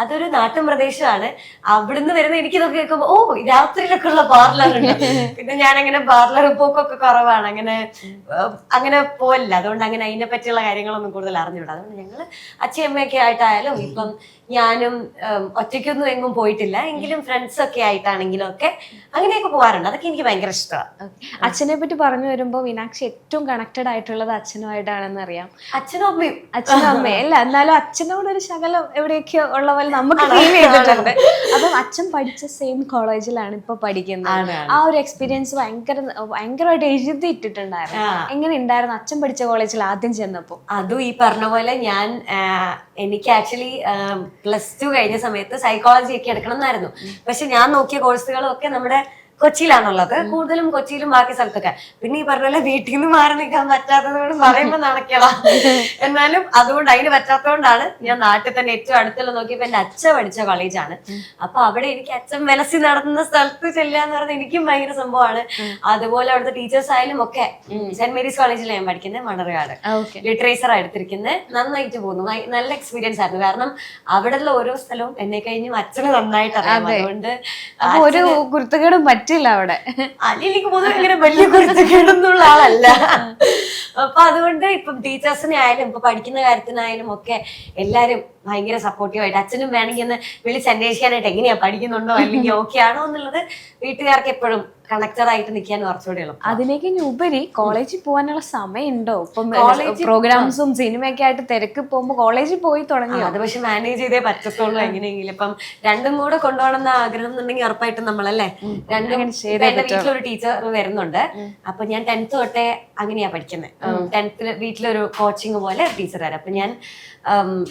അതൊരു നാട്ടിൻ പ്രദേശമാണ്. അവിടുന്ന് വരുന്ന എനിക്കിതൊക്കെ കേൾക്കുമ്പോ രാത്രിയിലൊക്കെ ഉള്ള പാർലറുണ്ട്. പിന്നെ ഞാൻ അങ്ങനെ പാർലർ പോക്കൊക്കെ കുറവാണ്. അങ്ങനെ പോലില്ല. അതുകൊണ്ട് അങ്ങനെ അതിനെ പറ്റിയുള്ള കാര്യങ്ങളൊന്നും കൂടുതൽ അറിഞ്ഞുകൂടാ. അതുകൊണ്ട് ഞങ്ങള് അച്ഛയമ്മയൊക്കെ ആയിട്ടായാലും ഇപ്പം ഞാനും ഒറ്റയ്ക്കൊന്നും എങ്ങും പോയിട്ടില്ല. എങ്കിലും ഫ്രണ്ട്സ് ഒക്കെ ആയിട്ടാണെങ്കിലും ഒക്കെ അങ്ങനെയൊക്കെ പോകാറുണ്ട്. അതൊക്കെ എനിക്ക് ഭയങ്കര ഇഷ്ടമാണ്. അച്ഛനെ പറ്റി പറഞ്ഞു വരുമ്പോ മീനാക്ഷി ഏറ്റവും കണക്റ്റഡ് ആയിട്ടുള്ളത് അച്ഛനുമായിട്ടാണെന്ന് അറിയാം. അച്ഛനും അമ്മയും അല്ല എന്നാലും അച്ഛനോട് ഒരു ശകലം എവിടെയൊക്കെ ഉള്ള പോലെ നമുക്ക് ഫീൽ ചെയ്തിട്ടുണ്ട്. അപ്പം അച്ഛൻ പഠിച്ച സെയിം കോളേജിലാണ് ഇപ്പൊ പഠിക്കുന്നത്. ആ ഒരു എക്സ്പീരിയൻസ് ഭയങ്കരമായിട്ട് എഴുതി ഇട്ടിട്ടുണ്ടായിരുന്നു. എങ്ങനെ ഉണ്ടായിരുന്നു അച്ഛൻ പഠിച്ച കോളേജിൽ ആദ്യം ചെന്നപ്പോ? അതും ഈ പറഞ്ഞ പോലെ എനിക്ക് ആക്ച്വലി +2 കഴിഞ്ഞ സമയത്ത് സൈക്കോളജി ഒക്കെ എടുക്കണം എന്നായിരുന്നു. പക്ഷെ ഞാൻ നോക്കിയ കോഴ്സുകളും ഒക്കെ നമ്മുടെ കൊച്ചിയിലാണുള്ളത്. കൂടുതലും കൊച്ചിയിലും ബാക്കി സ്ഥലത്തൊക്കെ. പിന്നെ ഈ പറഞ്ഞ പോലെ വീട്ടിൽ നിന്ന് മാറി നിൽക്കാൻ പറ്റാത്തത് കൊണ്ട് പറയുമ്പോ നടക്കണം. എന്നാലും അതുകൊണ്ട് അതിന് പറ്റാത്തതുകൊണ്ടാണ് ഞാൻ നാട്ടിൽ തന്നെ ഏറ്റവും അടുത്തുള്ള നോക്കിയപ്പോ എന്റെ അച്ഛൻ പഠിച്ച കോളേജാണ്. അപ്പൊ അവിടെ എനിക്ക് അച്ഛൻ വിലസി നടത്തുന്ന സ്ഥലത്ത് ചെല്ലുക എന്ന് പറയുന്നത് എനിക്കും ഭയങ്കര സംഭവമാണ്. അതുപോലെ അവിടുത്തെ ടീച്ചേഴ്സ് ആയാലും ഒക്കെ സെന്റ് മേരീസ് കോളേജിലാണ് ഞാൻ പഠിക്കുന്നത്, മണർകാട്. ലിറ്ററേച്ചർ എടുത്തിരിക്കുന്നത്. നന്നായിട്ട് പോകുന്നു. നല്ല എക്സ്പീരിയൻസ് ആയിരുന്നു. കാരണം അവിടെയുള്ള ഓരോ സ്ഥലവും എന്നെ കഴിഞ്ഞും അച്ഛന് നന്നായിട്ട് അറിയാം. അതുകൊണ്ട് ഒരു കുരുത്തക്കേടും പറ്റില്ല അവിടെ. എനിക്ക് പൊതുവെ ഇങ്ങനെ വലിയ കുരുത്തക്കേടൊന്നുള്ള ആളല്ല. അപ്പൊ അതുകൊണ്ട് ഇപ്പം ടീച്ചേഴ്സിനെ ആയാലും ഇപ്പൊ പഠിക്കുന്ന കാര്യത്തിനായാലും ഒക്കെ എല്ലാരും ഭയങ്കര സപ്പോർട്ടീവായിട്ട്. അച്ഛനും വേണമെങ്കിൽ ഒന്ന് വിളിച്ച് അന്വേഷിക്കാനായിട്ട് എങ്ങനെയാ പഠിക്കുന്നുണ്ടോ അല്ലെങ്കിൽ ഓക്കെ ആണോ എന്നുള്ളത് വീട്ടുകാർക്ക് എപ്പോഴും കണക്റ്റഡ് ആയിട്ട് നിൽക്കാൻ കുറച്ചുകൂടി എളുപ്പം. അതിനേക്ക് ഉപരി കോളേജിൽ പോകാനുള്ള സമയം ഉണ്ടോ? ഇപ്പം പ്രോഗ്രാംസും സിനിമയൊക്കെ ആയിട്ട് തിരക്ക് പോകുമ്പോ കോളേജിൽ പോയി തുടങ്ങി. അത് പക്ഷെ മാനേജ് ചെയ്തേ പറ്റത്തുള്ളൂ എങ്ങനെയെങ്കിലും. ഇപ്പം രണ്ടും കൂടെ കൊണ്ടുപോകണം എന്ന ആഗ്രഹം എന്നുണ്ടെങ്കിൽ ഉറപ്പായിട്ടും നമ്മളല്ലേ രണ്ടും. എന്റെ വീട്ടിലൊരു ടീച്ചർ വരുന്നുണ്ട്. അപ്പൊ ഞാൻ 10th തൊട്ടേ അങ്ങനെയാ പഠിക്കുന്നത്. 10th വീട്ടിലൊരു കോച്ചിങ് പോലെ ടീച്ചർ വരാം. അപ്പൊ ഞാൻ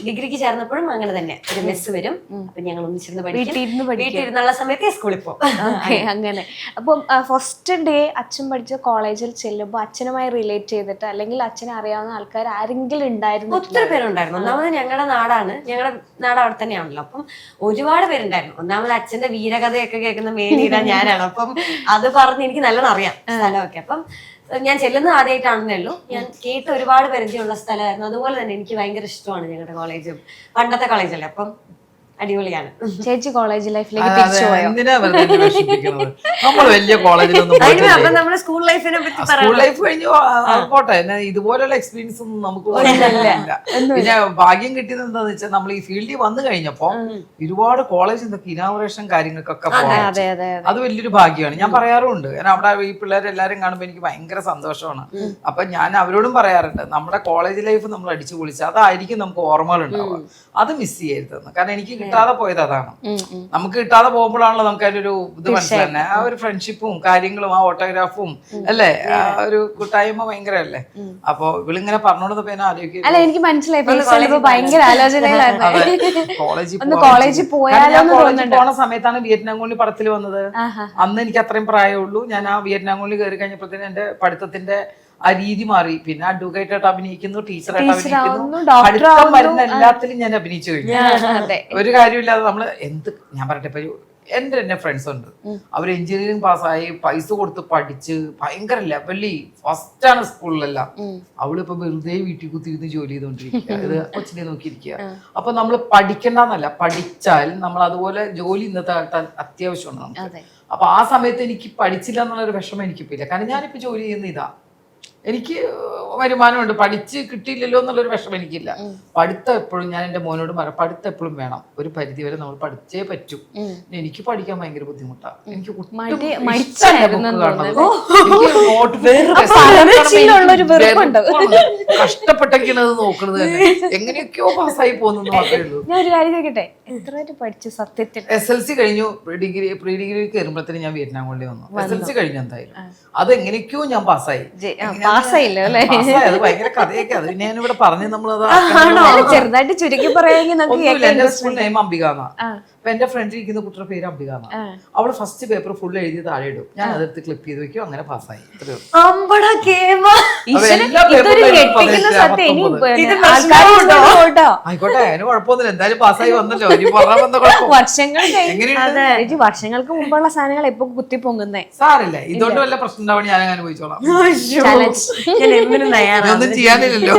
ഡിഗ്രിക്ക് ചേർന്നപ്പോഴും അങ്ങനെ തന്നെ ഒരു മെസ്സ് വരും. അപ്പൊ ഞങ്ങൾ ഒന്നിച്ചിരുന്ന് പഠിക്കും. വീട്ടിലിരുന്നുള്ള സമയത്ത് സ്കൂളിൽ പോകും. അങ്ങനെ. അപ്പം ഫസ്റ്റ് ഡേ അച്ഛൻ പഠിച്ച കോളേജിൽ ചെല്ലുമ്പോൾ അച്ഛനുമായി റിലേറ്റ് ചെയ്തിട്ട് അല്ലെങ്കിൽ അച്ഛനെ അറിയാവുന്ന ആൾക്കാർ ആരെങ്കിലും ഉണ്ടായിരുന്നു? ഒത്തിരി പേരുണ്ടായിരുന്നു. ഒന്നാമത് ഞങ്ങളുടെ നാടാണ്. ഞങ്ങളുടെ നാട് അവിടെ തന്നെയാണല്ലോ. അപ്പം ഒരുപാട് പേരുണ്ടായിരുന്നു. ഒന്നാമത് അച്ഛന്റെ വീരകഥയൊക്കെ കേൾക്കുന്ന മേനീര ഞാനാണ്. അപ്പം അത് പറഞ്ഞ് എനിക്ക് നല്ലോണം അറിയാം സ്ഥലമൊക്കെ. അപ്പം ഞാൻ ചെല്ലുന്നത് ആദ്യമായിട്ടാണെന്നേ ഉള്ളൂ. ഞാൻ കേട്ട് ഒരുപാട് പരിചയമുള്ള സ്ഥലമായിരുന്നു. അതുപോലെ തന്നെ എനിക്ക് ഭയങ്കര ഇഷ്ടമാണ് ഞങ്ങളുടെ കോളേജും. പണ്ടത്തെ കോളേജല്ലേ. അപ്പം അടിപൊളിയാണ്. ചേച്ചി കോളേജ് ലൈഫിലേക്ക് തിരിച്ചു പോയോ? നമ്മൾ വലിയ കോളേജിലൊന്നും നമ്മുടെ സ്കൂൾ ലൈഫിനെ പറ്റി സ്കൂൾ ലൈഫ് കഴിഞ്ഞു പോട്ടെ. ഇതുപോലുള്ള എക്സ്പീരിയൻസ് ഒന്നും നമുക്ക് പിന്നെ ഭാഗ്യം കിട്ടിയത് എന്താന്ന് വെച്ചാൽ നമ്മൾ ഈ ഫീൽഡിൽ വന്നു കഴിഞ്ഞപ്പോ ഒരുപാട് കോളേജിൽ നിന്നൊക്കെ ഇനാഗുറേഷൻ കാര്യങ്ങൾക്കൊക്കെ പോകാം. അത് വലിയൊരു ഭാഗ്യമാണ്. ഞാൻ പറയാറുണ്ട്. കാരണം അവിടെ ഈ പിള്ളേരെല്ലാരും കാണുമ്പോൾ എനിക്ക് ഭയങ്കര സന്തോഷമാണ്. അപ്പൊ ഞാൻ അവരോടും പറയാറുണ്ട്, നമ്മുടെ കോളേജ് ലൈഫ് നമ്മൾ അടിച്ചു പൊളിച്ച് അതായിരിക്കും നമുക്ക് ഓർമ്മകൾ ഉണ്ടാവുക. അത് മിസ് ചെയ്യരുതെന്ന്. കാരണം എനിക്ക് കിട്ടാതെ പോയത് അതാണ്. നമുക്ക് കിട്ടാതെ പോകുമ്പോഴാണല്ലോ നമുക്ക് അതിലൊരു ഇത് മനസ്സിലാന്നെ. ആ ഒരു ഫ്രണ്ട്ഷിപ്പും കാര്യങ്ങളും ആ ഓട്ടോഗ്രാഫും അല്ലേ, ആ ഒരു കൂട്ടായ്മ ഭയങ്കര അല്ലേ. അപ്പൊ ഇവളിങ്ങനെ പറഞ്ഞോണ്ടപ്പോ ഞാൻ ആലോചിക്കും, എനിക്ക് മനസ്സിലായി ഭയങ്കര ആലോചനയിലായിരുന്നു കോളേജിൽ പോണ സമയത്താണ് വിയറ്റ്നാം കോളനി പടത്തിൽ വന്നത്. അന്ന് എനിക്ക് അത്രയും പ്രായമുള്ളൂ. ഞാൻ ആ വിയറ്റ്നാം കോളനി കയറി കഴിഞ്ഞപ്പോഴത്തേനും എന്റെ പഠിത്തത്തിന്റെ ആ രീതി മാറി. പിന്നെ അഡ്വക്കേറ്റ് ആയിട്ട് അഭിനയിക്കുന്നു, ടീച്ചറായിട്ട് അഭിനയിക്കുന്നു, പഠിത്തം വരുന്ന എല്ലാത്തിലും ഞാൻ അഭിനയിച്ചു കഴിഞ്ഞു. ഒരു കാര്യമില്ലാതെ നമ്മള് ഞാൻ പറയട്ടെ, ഇപ്പൊ എന്റെ ഫ്രണ്ട്സ് ഉണ്ട്, അവർ എഞ്ചിനീയറിംഗ് പാസ്സായി പൈസ കൊടുത്ത് പഠിച്ച് ഭയങ്കര ലെവലി ഫസ്റ്റാണ് സ്കൂളിലെല്ലാം. അവളിപ്പോ വെറുതെ വീട്ടിൽ കുത്തിയിരുന്ന് ജോലി ചെയ്തോണ്ടിരിക്കുക, ഇത് കൊച്ചിനെ നോക്കിയിരിക്കുക. അപ്പൊ നമ്മൾ പഠിക്കണ്ടെന്നല്ല, പഠിച്ചാൽ നമ്മൾ അതുപോലെ ജോലി ഇന്നത്തെ കാലത്ത് അത്യാവശ്യമാണ് നമുക്ക്. അപ്പൊ ആ സമയത്ത് എനിക്ക് പഠിച്ചില്ല എന്നുള്ളൊരു വിഷമം എനിക്കിപ്പില്ല. കാരണം ഞാനിപ്പോ ജോലി ചെയ്യുന്ന ഇതാ, എനിക്ക് വരുമാനമുണ്ട്, പഠിച്ച് കിട്ടിയില്ലല്ലോ എന്നുള്ളൊരു വിഷമം എനിക്കില്ല. പഠിത്തം എപ്പോഴും ഞാൻ എൻ്റെ മോനോട് പറയാം, പഠിത്തം എപ്പോഴും വേണം. ഒരു പരിധി വരെ നമ്മൾ പഠിച്ചേ പറ്റൂ. എനിക്ക് പഠിക്കാൻ ഭയങ്കര ബുദ്ധിമുട്ടാണ്. എനിക്ക് കഷ്ടപ്പെട്ടൊക്കെയാണ് അത് നോക്കുന്നത് തന്നെ. എങ്ങനെയൊക്കെയോ പാസ്സായി പോകുന്നു മാത്രമേ ഉള്ളൂ. ഞാൻ ഒരു കാര്യം ചോദിക്കട്ടെ, എത്ര പഠിച്ചു സത്യത്തിൽ? SLC കഴിഞ്ഞു, പ്രീ ഡിഗ്രി കയറുമ്പോഴത്തേന് ഞാൻ വിയറ്റ്നാം കൊള്ളി വന്നു. SLC കഴിഞ്ഞു എന്തായാലും. അത് എങ്ങനെയൊക്കെയോ ഞാൻ പാസ്സായി. അത് ഭയങ്കര കഥയൊക്കെ. അത് പിന്നെ ഞാനിവിടെ പറഞ്ഞു നമ്മളത് ചെറുതായിട്ട് ചുരുക്കി പറയാമെങ്കിൽ എന്റെ സ്കൂൾ നെയിം അംബിക എന്നാ. അപ്പൊ എന്റെ ഫ്രണ്ട് ഇരിക്കുന്ന കുട്ടിയുടെ പേര് അംബിക എന്നാ. അവള് ഫസ്റ്റ് പേപ്പർ ഫുൾ എഴുതി താഴെ ഇടും, ഞാൻ അതെടുത്ത് ക്ലിപ്പ് ചെയ്ത് വെക്കും, അങ്ങനെ പാസ്സായി. ആയിക്കോട്ടെ, അതിന് കുഴപ്പമൊന്നുമില്ല, എന്തായാലും പാസ്സായി വന്നല്ലോ. വർഷങ്ങൾക്ക് മുമ്പുള്ള സാധനങ്ങൾ ഇപ്പൊ കുത്തി പൊങ്ങുന്നേ സാറില്ല. ഇതുകൊണ്ട് വല്ല പ്രശ്നം ഉണ്ടാവണേ ഞാൻ അനുഭവിച്ചോളാം. ഒന്നും ചെയ്യാനില്ലല്ലോ.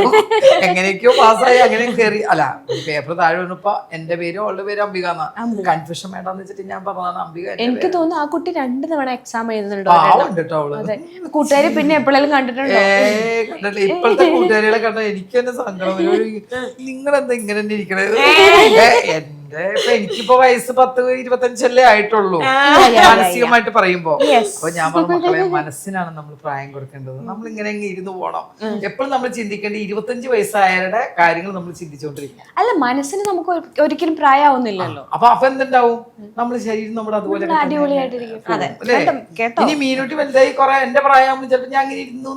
എങ്ങനെയൊക്കെയോ പാസ്സായി, അങ്ങനെ കയറി. അല്ല, പേപ്പർ താഴെ വന്നപ്പോ എന്റെ പേരും അവളുടെ പേര് അംബിക എന്നാ. കൺഫ്യൂഷൻ വേണ്ടെന്ന് വെച്ചിട്ട് ഞാൻ പറഞ്ഞതാണ് അംബിക. എനിക്ക് തോന്നുന്നു ആ കുട്ടി 2 തവണ എക്സാം എഴുതുന്നുണ്ടോ. കൂട്ടുകാരി പിന്നെ എപ്പോഴെങ്കിലും കണ്ടിട്ടുണ്ടോ? ഇപ്പോഴത്തെ കൂട്ടുകാരികളെ കണ്ട എനിക്ക് തന്നെ സങ്കടം. നിങ്ങളെന്താ ഇങ്ങനെ തന്നെ ഇരിക്കണേ? എനിക്കിപ്പോ വയസ്സ് 10-25 ആയിട്ടുള്ളൂ മാനസികമായിട്ട് പറയുമ്പോ. അപ്പൊ ഞാൻ പറഞ്ഞ മക്കളെ, മനസ്സിനാണ് നമ്മൾ പ്രായം കൊടുക്കേണ്ടത്. നമ്മൾ ഇങ്ങനെ ഇരുന്ന് പോണം. എപ്പോഴും നമ്മൾ ചിന്തിക്കേണ്ടത് 25 വയസ്സായവരുടെ കാര്യങ്ങൾ നമ്മൾ ചിന്തിച്ചോണ്ടിരിക്കും. അല്ല, മനസ്സിന് നമുക്ക് ഒരിക്കലും പ്രായമാവുന്നില്ലല്ലോ. അപ്പൊ എന്തുണ്ടാവും? നമ്മുടെ ശരീരം നമ്മുടെ അതുപോലെ ഇനി മീനൂട്ടി വലുതായി കുറെ എന്റെ പ്രായമാകുമ്പോൾ ചിലപ്പോ ഞാൻ ഇങ്ങനെ ഇരുന്നു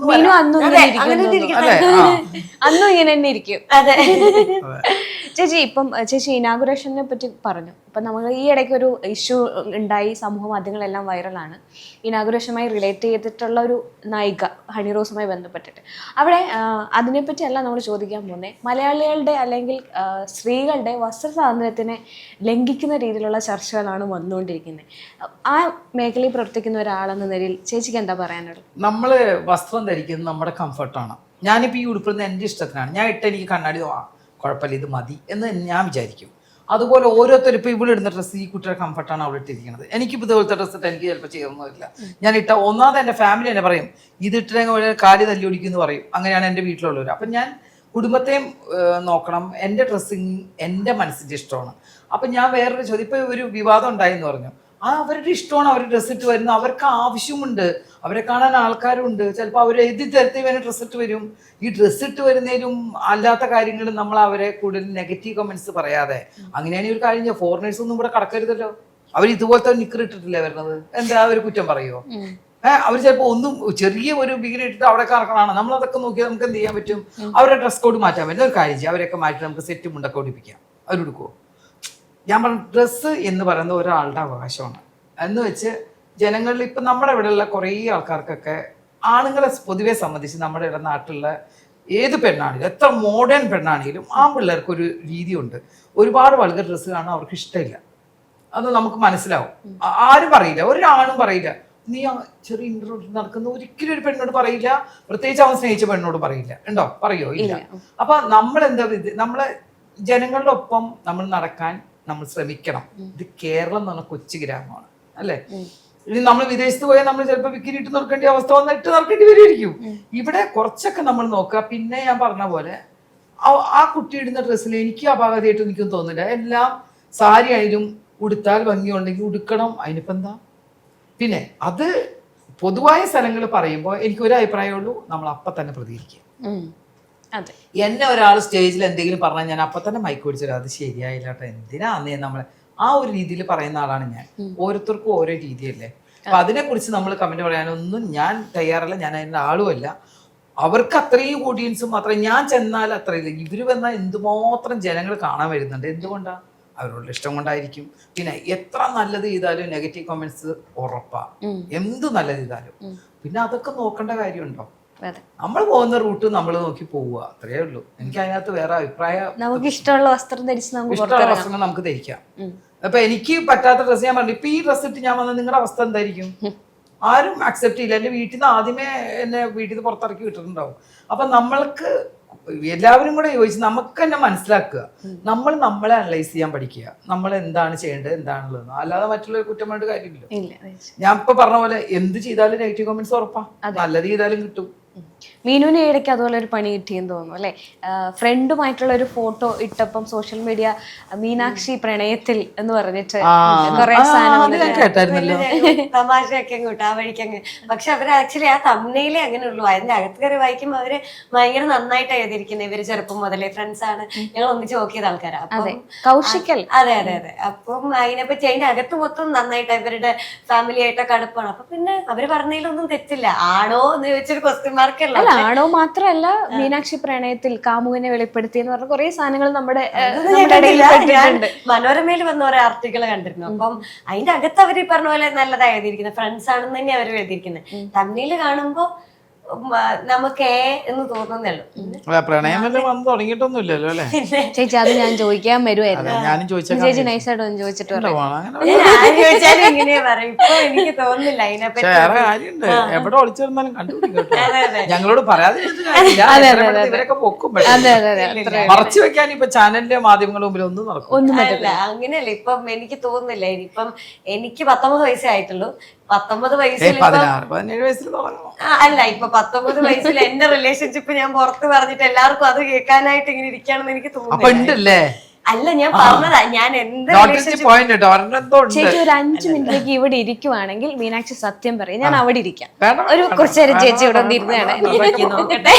അന്നും ഇങ്ങനെ തന്നെ ഇരിക്കും. ചേച്ചി, ഇപ്പം ചേച്ചി ഇനാഗുറേഷനെ പറ്റി പറഞ്ഞു. ഇപ്പം നമ്മൾ ഈ ഇടയ്ക്ക് ഒരു ഇഷ്യൂ ഉണ്ടായി, സമൂഹ മാധ്യമങ്ങളെല്ലാം വൈറലാണ്. ഇനാഗുറേഷനുമായി റിലേറ്റ് ചെയ്തിട്ടുള്ള ഒരു നായിക ഹണി റോസുമായി ബന്ധപ്പെട്ടിട്ട്. അവിടെ അതിനെപ്പറ്റി അല്ല നമ്മൾ ചോദിക്കാൻ പോകുന്നത്. മലയാളികളുടെ അല്ലെങ്കിൽ സ്ത്രീകളുടെ വസ്ത്ര സ്വാതന്ത്ര്യത്തിനെ ലംഘിക്കുന്ന രീതിയിലുള്ള ചർച്ചകളാണ് വന്നുകൊണ്ടിരിക്കുന്നത്. ആ മേഖലയിൽ പ്രവർത്തിക്കുന്ന ഒരാളെന്ന നിലയിൽ ചേച്ചിക്ക് എന്താ പറയാനുള്ളത്? നമ്മൾ വസ്ത്രം ധരിക്കുന്നത് നമ്മുടെ കംഫർട്ടാണ്. ഞാനിപ്പോൾ ഈ ഉടുപ്പിടുന്നത് എൻ്റെ ഇഷ്ടത്തിനാണ്. ഞാൻ എനിക്ക് കണ്ണാടി കുഴപ്പമില്ല, ഇത് മതി എന്ന് ഞാൻ വിചാരിക്കും. അതുപോലെ ഓരോരുത്തരും ഇപ്പോൾ ഇവിടെ ഇടുന്ന ഡ്രസ്സ് ഈ കുട്ടിയുടെ കംഫർട്ടാണ് അവിടെ ഇട്ടിരിക്കുന്നത്. എനിക്കിപ്പോൾ ഇതുപോലത്തെ ഡ്രസ്സ് ഇട്ട് എനിക്ക് ചിലപ്പോൾ ചേർന്നില്ല. ഞാൻ ഇട്ട ഒന്നാമത് എൻ്റെ ഫാമിലി എന്നെ പറയും, ഇത് ഇട്ടിട്ടെങ്കിൽ കാല് തല്ലി ഒടിക്കുമെന്ന് പറയും. അങ്ങനെയാണ് എൻ്റെ വീട്ടിലുള്ളവർ. അപ്പം ഞാൻ കുടുംബത്തെയും നോക്കണം. എൻ്റെ ഡ്രസ്സിങ് എൻ്റെ മനസ്സിൻ്റെ ഇഷ്ടമാണ്. അപ്പം ഞാൻ വേറൊരു ചോദ്യം, ഇപ്പോൾ ഒരു വിവാദം ഉണ്ടായെന്ന് പറഞ്ഞു. അവരുടെ ഇഷ്ടമാണ്, അവർ ഡ്രസ്സ് ഇട്ട് വരുന്നത്. അവർക്ക് ആവശ്യമുണ്ട്, അവരെ കാണാൻ ആൾക്കാരുണ്ട്. ചിലപ്പോൾ അവർ ഏത് തരത്തിൽ വേണം ഡ്രസ്സ് ഇട്ട് വരും. ഈ ഡ്രസ്സ് ഇട്ട് വരുന്നതിനും അല്ലാത്ത കാര്യങ്ങളും നമ്മൾ അവരെ കൂടുതൽ നെഗറ്റീവ് കമന്റ്സ് പറയാതെ, അങ്ങനെയാണെങ്കിൽ ഒരു കാര്യം, ഫോറിനേഴ്സ് ഒന്നും ഇവിടെ കടക്കരുതല്ലോ. അവർ ഇതുപോലത്തെ നിക്കർ ഇട്ടിട്ടില്ലേ വരുന്നത്, എന്താ അവർ കുറ്റം പറയുമോ? അവർ ചിലപ്പോൾ ഒന്നും ചെറിയ ഒരു ബിഗിനി ഇട്ടിട്ട് അവിടെ കറക്കണമാണ്. നമ്മൾ അതൊക്കെ നോക്കിയാൽ നമുക്ക് എന്ത് ചെയ്യാൻ പറ്റും? അവരുടെ ഡ്രസ് കോഡ് മാറ്റാൻ പറ്റും. ഒരു കാര്യം ചെയ്യാം, അവരൊക്കെ മാറ്റി നമുക്ക് സെറ്റ് മുണ്ടൊക്കെ ഒടിപ്പിക്കാം. അവരെടുക്കുമോ? ഞാൻ പറഞ്ഞ ഡ്രസ്സ് എന്ന് പറയുന്നത് ഒരാളുടെ അവകാശമാണ് എന്ന് വെച്ച് ജനങ്ങളിൽ ഇപ്പം നമ്മുടെ ഇവിടെയുള്ള കുറേ ആൾക്കാർക്കൊക്കെ, ആണുങ്ങളെ പൊതുവെ സംബന്ധിച്ച് നമ്മുടെ ഇവിടെ നാട്ടിലുള്ള ഏത് പെണ്ണാണെങ്കിലും, എത്ര മോഡേൺ പെണ്ണാണെങ്കിലും ആ പിള്ളേർക്കൊരു രീതിയുണ്ട്. ഒരുപാട് വൾഗർ ഡ്രസ്സ് കാണാൻ അവർക്ക് ഇഷ്ടമില്ല. അത് നമുക്ക് മനസ്സിലാവും. ആരും പറയില്ല, ഒരാണും പറയില്ല. നീ ചെറിയ ഇന്റർവ്യൂ നടക്കുന്ന ഒരിക്കലും ഒരു പെണ്ണോട് പറയില്ല. പ്രത്യേകിച്ച് അവൻ സ്നേഹിച്ച പെണ്ണോട് പറയില്ല. ഉണ്ടോ? പറയോ? ഇല്ല. അപ്പൊ നമ്മളെന്താ, നമ്മളെ ജനങ്ങളുടെ ഒപ്പം നമ്മൾ നടക്കാൻ നമ്മൾ ശ്രമിക്കണം. ഇത് കേരളം എന്ന് പറഞ്ഞ കൊച്ചു ഗ്രാമമാണ് അല്ലേ? ഇനി നമ്മൾ വിദേശത്ത് പോയാൽ നമ്മൾ ചിലപ്പോൾ വിക്കിരി ഇട്ട് നോക്കേണ്ട അവസ്ഥ വന്നിട്ട് നടക്കേണ്ടി വരുമായിരിക്കും. ഇവിടെ കുറച്ചൊക്കെ നമ്മൾ നോക്കുക. പിന്നെ ഞാൻ പറഞ്ഞ പോലെ ആ കുട്ടി ഇടുന്ന ഡ്രസ്സിൽ എനിക്ക് അപാകതയായിട്ട് എനിക്കൊന്നും തോന്നില്ല. എല്ലാം സാരി ആയാലും ഉടുത്താൽ ഭംഗിയുണ്ടെങ്കിൽ ഉടുക്കണം, അതിനിപ്പോൾ എന്താ? പിന്നെ അത് പൊതുവായ സ്ഥലങ്ങൾ പറയുമ്പോൾ എനിക്കൊരു അഭിപ്രായമുള്ളൂ, നമ്മൾ അപ്പം തന്നെ പ്രതികരിക്കുക. എന്നെ ഒരാൾ സ്റ്റേജിൽ എന്തെങ്കിലും പറഞ്ഞാൽ ഞാൻ അപ്പം തന്നെ മൈക്ക് പിടിച്ചത് അത് ശരിയായില്ല കേട്ടോ, എന്തിനാ അന്നേ നമ്മളെ ആ ഒരു രീതിയിൽ പറയുന്ന ആളാണ് ഞാൻ. ഓരോരുത്തർക്കും ഓരോ രീതിയല്ലേ. അപ്പൊ അതിനെക്കുറിച്ച് നമ്മൾ കമന്റ് പറയാനൊന്നും ഞാൻ തയ്യാറല്ല. ഞാൻ അതിൻ്റെ ആളുമല്ല. അവർക്ക് അത്രയും ഓഡിയൻസും മാത്രമേ, ഞാൻ ചെന്നാൽ അത്രയില്ല. ഇവര് വന്നാൽ എന്തുമാത്രം ജനങ്ങൾ കാണാൻ വരുന്നുണ്ട്. എന്തുകൊണ്ടാ? അവരുടെ ഇഷ്ടം കൊണ്ടായിരിക്കും. പിന്നെ എത്ര നല്ലത് ചെയ്താലും നെഗറ്റീവ് കമന്റ്സ് ഉറപ്പാ. എന്ത് നല്ലത് ചെയ്താലും. പിന്നെ അതൊക്കെ നോക്കേണ്ട കാര്യമുണ്ടോ? നമ്മൾ പോകുന്ന റൂട്ട് നമ്മൾ നോക്കി പോവുക, അത്രേ ഉള്ളൂ. എനിക്ക് അതിനകത്ത് വേറെ അഭിപ്രായം. നമുക്ക് ഇഷ്ടമുള്ള വസ്ത്രം ധരിച്ച് ഇഷ്ടമുള്ള വസ്ത്രങ്ങൾ നമുക്ക് ധരിക്കാം. അപ്പൊ എനിക്ക് പറ്റാത്ത ഡ്രസ്സ് ഞാൻ പറഞ്ഞു, ഇപ്പൊ ഈ ഡ്രസ്സ് ഇട്ട് ഞാൻ വന്ന നിങ്ങളുടെ അവസ്ഥ എന്തായിരിക്കും? ആരും അക്സെപ്റ്റ് ചെയ്യില്ല. എന്റെ വീട്ടിൽ നിന്ന് ആദ്യമേ എന്നെ വീട്ടിൽ നിന്ന് പുറത്തിറക്കി വിട്ടിട്ടുണ്ടാവും. അപ്പൊ നമ്മൾക്ക് എല്ലാവരും കൂടെ യോജിച്ച് നമുക്ക് തന്നെ മനസ്സിലാക്കുക. നമ്മൾ നമ്മളെ അനലൈസ് ചെയ്യാൻ പഠിക്കുക. നമ്മൾ എന്താണ് ചെയ്യേണ്ടത്, എന്താണുള്ളത്. അല്ലാതെ മറ്റുള്ള കുറ്റം വേണ്ട കാര്യമില്ല. ഞാൻ ഇപ്പൊ പറഞ്ഞ പോലെ എന്ത് ചെയ്താലും നെഗറ്റീവ് കമന്റ്സ് ഉറപ്പാ. നല്ലത് ചെയ്താലും കിട്ടും. മീനുവിന് ഇടയ്ക്ക് അതുപോലെ ഒരു പണി കിട്ടിയെന്ന് തോന്നുന്നു അല്ലെ? ഫ്രണ്ടുമായിട്ടുള്ള ഒരു ഫോട്ടോ ഇട്ടപ്പം സോഷ്യൽ മീഡിയ മീനാക്ഷി പ്രണയത്തിൽ എന്ന് പറഞ്ഞിട്ട് കുറെ തമാശയൊക്കെ അങ്ങോട്ട് ആ വഴിക്കങ്ങ്. പക്ഷെ അവര് ആക്ച്വലി ആ തമ്മനയിലേ അങ്ങനെ ഉള്ളൂ. അതിന്റെ അകത്ത് കയറി വായിക്കുമ്പോൾ അവര് ഭയങ്കര നന്നായിട്ട് എഴുതിയിരിക്കുന്നത്. ഇവര് ചെറുപ്പം മുതലേ ഫ്രണ്ട്സ് ആണ്, ഞങ്ങൾ ഒന്നിച്ച് നോക്കിയത് ആൾക്കാരാ. കൗശിക്കൽ. അതെ അതെ അതെ. അപ്പം അതിനെപ്പറ്റി അതിന്റെ അകത്ത് മൊത്തം നന്നായിട്ട് ഇവരുടെ ഫാമിലി ആയിട്ടൊക്കെ അടുപ്പാണ്. അപ്പൊ പിന്നെ അവര് പറഞ്ഞതിലൊന്നും തെറ്റില്ല. ആണോ എന്ന് ചോദിച്ചൊരു ക്വസ്റ്റ്യൻ മാർക്ക് അല്ല. ആണോ മാത്രല്ല മീനാക്ഷി പ്രണയത്തിൽ കാമുകനെ വെളിപ്പെടുത്തി എന്ന് പറഞ്ഞ കുറെ സാധനങ്ങൾ നമ്മുടെ മനോരമയിൽ വന്ന കുറെ ആർട്ടിക്കിൾ കണ്ടിരുന്നു. അപ്പം അതിന്റെ അകത്ത് അവർ പറഞ്ഞ പോലെ നല്ലതായി എഴുതിയിരിക്കുന്നത്. ഫ്രണ്ട്സ് ആണെന്ന് തന്നെ അവർ എഴുതിയിരിക്കുന്നത്. തമ്മിൽ കാണുമ്പോ നമുക്ക് എന്ന് തോന്നുന്നുള്ളൂ. പ്രണയം വന്ന് തുടങ്ങിയിട്ടൊന്നുമില്ലല്ലോ അല്ലേ ചേച്ചി? അത് ഞാൻ ചോദിക്കാൻ വരുമായിരുന്നു. ഞാനും ചേച്ചി നൈസായിട്ട് ഒന്ന് ചോദിച്ചിട്ട് ചോദിച്ചാലും ഇങ്ങനെയാ പറയും. ഇപ്പൊ എനിക്ക് തോന്നുന്നില്ല അതിനെപ്പറ്റി. കാര്യമുണ്ട്, എവിടെ ഒളിച്ചിരുന്നാലും കണ്ടുപിടിക്കും. ഞങ്ങളോട് പറയാതെ ഇവരൊക്കെ പൊക്കും. മറച്ചു വെക്കാൻ ഇപ്പൊ ചാനലിന്റെ മാധ്യമങ്ങളുടെ മുമ്പിൽ ഒന്നും നടക്കും. അങ്ങനെയല്ല. ഇപ്പം എനിക്ക് തോന്നുന്നില്ല. ഇനിയിപ്പം എനിക്ക് 19 വയസ്സേ ആയിട്ടുള്ളൂ. 19 വയസ്സിൽ 17 വയസ്സിൽ അല്ല, ഇപ്പൊ 19 വയസ്സിൽ എന്റെ റിലേഷൻഷിപ്പ് ഞാൻ പുറത്ത് പറഞ്ഞിട്ട് എല്ലാവർക്കും അത് കേൾക്കാനായിട്ട് ഇങ്ങനെ ഇരിക്കുകയാണെന്ന് എനിക്ക് തോന്നുന്നു. അല്ല, ഞാൻ പറഞ്ഞതാ. ഞാൻ എന്ത് ചേച്ചി ഒരു 5 മിനിറ്റിലേക്ക് ഇവിടെ ഇരിക്കുവാണെങ്കിൽ മീനാക്ഷി സത്യം പറയും, ഞാൻ അവിടെ ഇരിക്കാം. ഒരു കുറച്ചേരം ചേച്ചി ഇവിടെ ഇരുന്നാണ് നോക്കട്ടെ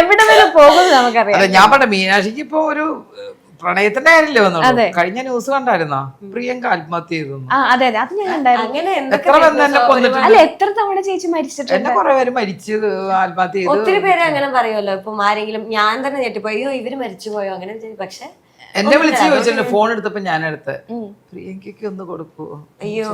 എവിടെ വരെ പോകുന്നത് നമുക്കറിയാം. ഞാൻ പറഞ്ഞ മീനാക്ഷിക്ക് ഇപ്പൊ ഒരു പ്രണയത്തിന്റെ കാര്യമില്ലേ വന്നുള്ളൂ. കഴിഞ്ഞ ന്യൂസ് കണ്ടായിരുന്നോ? പ്രിയങ്ക ആത്മഹത്യ ചെയ്തു. അതെ അതെ, അത് ഞാൻ കണ്ടായിരുന്നു. അല്ല, എത്ര തവണ ചേച്ചി മരിച്ചിട്ടുണ്ട്? എന്നെ കുറെ പേര് മരിച്ച് ആത്മഹത്യ ചെയ്തു. ഒത്തിരി പേര് അങ്ങനെ പറയുമല്ലോ. ഇപ്പം ആരെങ്കിലും ഞാൻ തന്നെ ഞെട്ടിപ്പോയോ അയ്യോ ഇവര് മരിച്ചുപോയോ അങ്ങനെ. പക്ഷെ എന്നെ വിളിച്ച് ചോദിച്ചിട്ടുണ്ട്. ഫോൺ എടുത്തപ്പോ ഞാൻ എടുത്ത് പ്രിയങ്കയ്ക്ക് ഒന്ന് കൊടുക്കുവോ? അയ്യോ